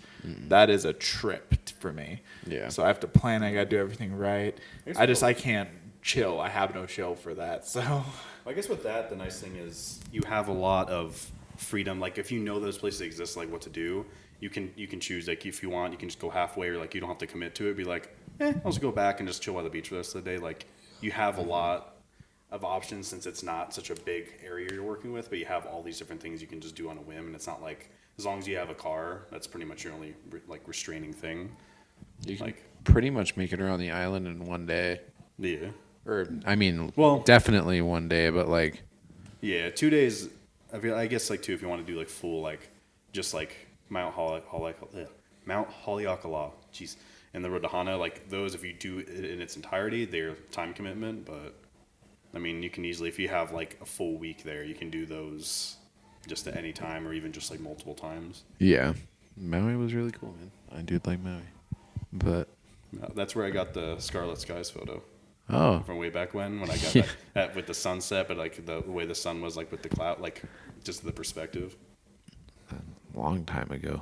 Speaker 2: That is a trip for me.
Speaker 3: Yeah.
Speaker 2: So I have to plan. I got to do everything right. I can't chill. I have no chill for that. So
Speaker 5: I guess with that, the nice thing is you have a lot of freedom. Like if you know those places exist, like what to do, you can choose. Like if you want, you can just go halfway, or like you don't have to commit to it. Be like, I'll just go back and just chill by the beach for the rest of the day. Like you have a lot of options since it's not such a big area you're working with, but you have all these different things you can just do on a whim, and it's not like as long as you have a car, that's pretty much your only like restraining thing.
Speaker 3: You can
Speaker 5: Like-
Speaker 3: pretty much make it around the island in one day.
Speaker 5: Yeah.
Speaker 3: Or, I mean,
Speaker 5: Well-
Speaker 3: definitely one day, but like,
Speaker 5: Yeah, 2 days. I guess like two if you want to do like full like just like Mount Haleakala, jeez, and the road to Hana. Like those, if you do it in its entirety, they're time commitment. But I mean, you can easily, if you have like a full week there, you can do those just at any time or even just like multiple times.
Speaker 3: yeah. Maui was really cool, man. I did like Maui. But,
Speaker 5: That's where I got the Scarlet Skies photo.
Speaker 3: Oh,
Speaker 5: from way back when I got
Speaker 3: Yeah.
Speaker 5: that with the sunset, but like the way the sun was like with the cloud, like just the perspective.
Speaker 3: long time ago.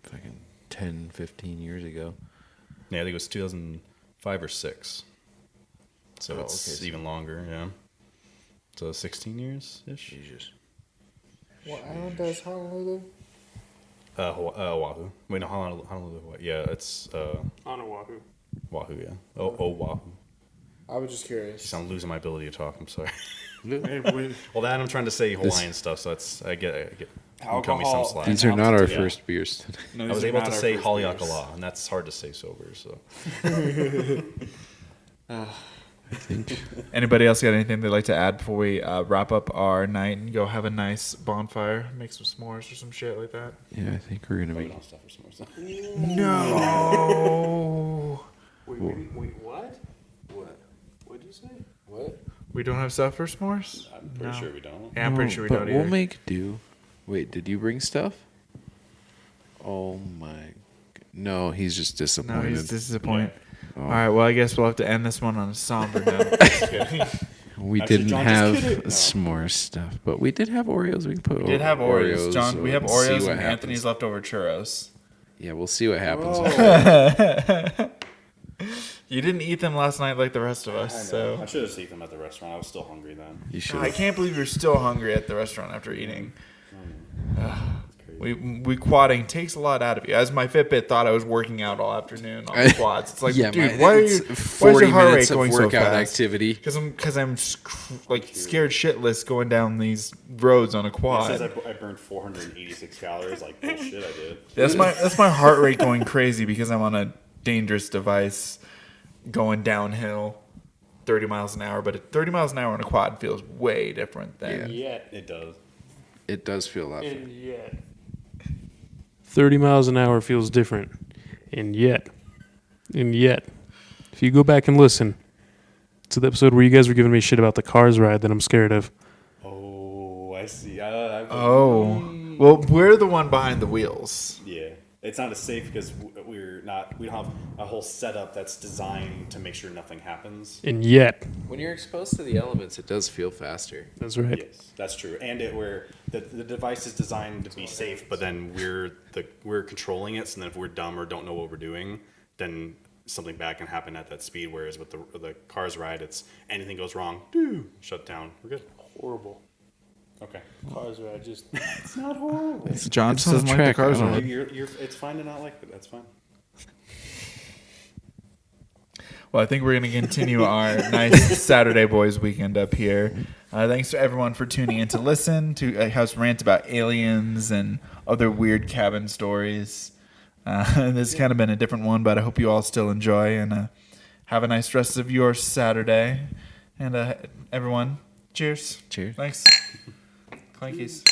Speaker 3: Fucking 10, 15 years ago.
Speaker 5: Yeah, I think it was 2005 or 6. So
Speaker 3: Oh,
Speaker 5: it's
Speaker 3: okay, so-
Speaker 5: even longer, yeah. So 16 years-ish?
Speaker 3: Jesus.
Speaker 2: What island does Honolulu?
Speaker 5: Oahu. Wait, no, Honolulu. What? Yeah, it's
Speaker 4: On Oahu.
Speaker 5: Oahu, yeah. Oahu.
Speaker 2: I was just curious.
Speaker 5: I'm losing my ability to talk, I'm sorry.
Speaker 2: Hey, we-
Speaker 5: Well, that I'm trying to say Hawaiian stuff, so I get you can cut me some
Speaker 2: Alcohol.
Speaker 5: slack.
Speaker 3: These are not our
Speaker 5: altitude, yeah.
Speaker 3: first beers.
Speaker 2: no,
Speaker 5: I
Speaker 2: these
Speaker 5: was
Speaker 2: are
Speaker 5: able
Speaker 2: not
Speaker 5: to
Speaker 2: our
Speaker 5: say
Speaker 2: first beers.
Speaker 5: Haleakala, and that's hard to say sober, so.
Speaker 1: Anybody else got anything they'd like to add before we wrap up our night and go have a nice bonfire, make some s'mores or some shit like that?
Speaker 3: Yeah, I think we're gonna
Speaker 5: We
Speaker 3: be.
Speaker 5: don't stuff for s'mores.
Speaker 1: No.
Speaker 4: Wait, what?
Speaker 5: What?
Speaker 4: What'd you say?
Speaker 5: What?
Speaker 1: We don't have stuff for s'mores?
Speaker 5: I'm pretty
Speaker 1: No.
Speaker 5: sure we don't.
Speaker 1: Yeah, I'm pretty
Speaker 3: No,
Speaker 1: sure we
Speaker 3: but
Speaker 1: don't
Speaker 3: we'll
Speaker 1: either.
Speaker 3: make do. Wait, did you bring stuff? Oh my. No, he's just
Speaker 1: No,
Speaker 3: disappointed.
Speaker 1: he's disappointed.
Speaker 3: Oh.
Speaker 1: All right, well, I guess we'll have to end this one on a somber note. Just kidding.
Speaker 3: We
Speaker 5: Actually,
Speaker 3: didn't
Speaker 5: John,
Speaker 3: have
Speaker 5: just kidding. No.
Speaker 3: s'more stuff, but we did have Oreos. We can put.
Speaker 1: We did have Oreos. John, we have
Speaker 3: and see
Speaker 1: Oreos
Speaker 3: what
Speaker 1: and
Speaker 3: happens.
Speaker 1: Anthony's leftover churros.
Speaker 3: Yeah, we'll see what happens.
Speaker 1: You didn't eat them last night like the rest of us,
Speaker 5: I
Speaker 1: so.
Speaker 5: should have seen them at the restaurant. I was still hungry then.
Speaker 3: You should.
Speaker 1: I can't believe you're still hungry at the restaurant after eating.
Speaker 5: That's crazy.
Speaker 1: We quadding takes a lot out of you. As my Fitbit thought I was working out all afternoon on the quads. It's like, dude, why are you? Why is your heart rate going so
Speaker 3: workout
Speaker 1: fast?
Speaker 3: activity.
Speaker 1: Because I'm like scared shitless going down these roads on a
Speaker 5: It
Speaker 1: quad.
Speaker 5: says I burned 486 calories. Like, bullshit, I did.
Speaker 1: That's my heart rate going crazy because I'm on a dangerous device going downhill 30 miles an hour. But at 30 miles an hour on a quad feels way different than.
Speaker 5: Yet it does.
Speaker 3: It does feel that.
Speaker 4: And yet. 30 miles an hour feels different. And yet. If you go back and listen to the episode where you guys were giving me shit about the Cars ride that I'm scared of.
Speaker 5: Oh, I see.
Speaker 1: Oh. Well, we're the one behind the wheels.
Speaker 5: Yeah. It's not as safe because we don't have a whole setup that's designed to make sure nothing happens.
Speaker 4: And yet.
Speaker 3: When you're exposed to the elements, it does feel faster.
Speaker 4: That's right.
Speaker 5: Yes, that's true. And where the device is designed to be safe, but then we're controlling it. So then if we're dumb or don't know what we're doing, then something bad can happen at that speed. Whereas with the Cars ride, it's anything goes wrong, shut down. We're good.
Speaker 4: Horrible.
Speaker 5: Okay.
Speaker 4: Cars ride just.
Speaker 5: It's not horrible.
Speaker 1: John
Speaker 3: It's
Speaker 1: just
Speaker 3: on
Speaker 1: doesn't like the
Speaker 3: track,
Speaker 1: cars
Speaker 3: I don't
Speaker 1: ride.
Speaker 5: It's fine to not like it. That's fine.
Speaker 1: Well, I think we're going to continue our nice Saturday Boys weekend up here. Thanks to everyone for tuning in to listen to House Rant about aliens and other weird cabin stories. This has kind of been a different one, but I hope you all still enjoy and have a nice rest of your Saturday. And everyone, cheers.
Speaker 3: Cheers.
Speaker 1: Thanks. Clankies.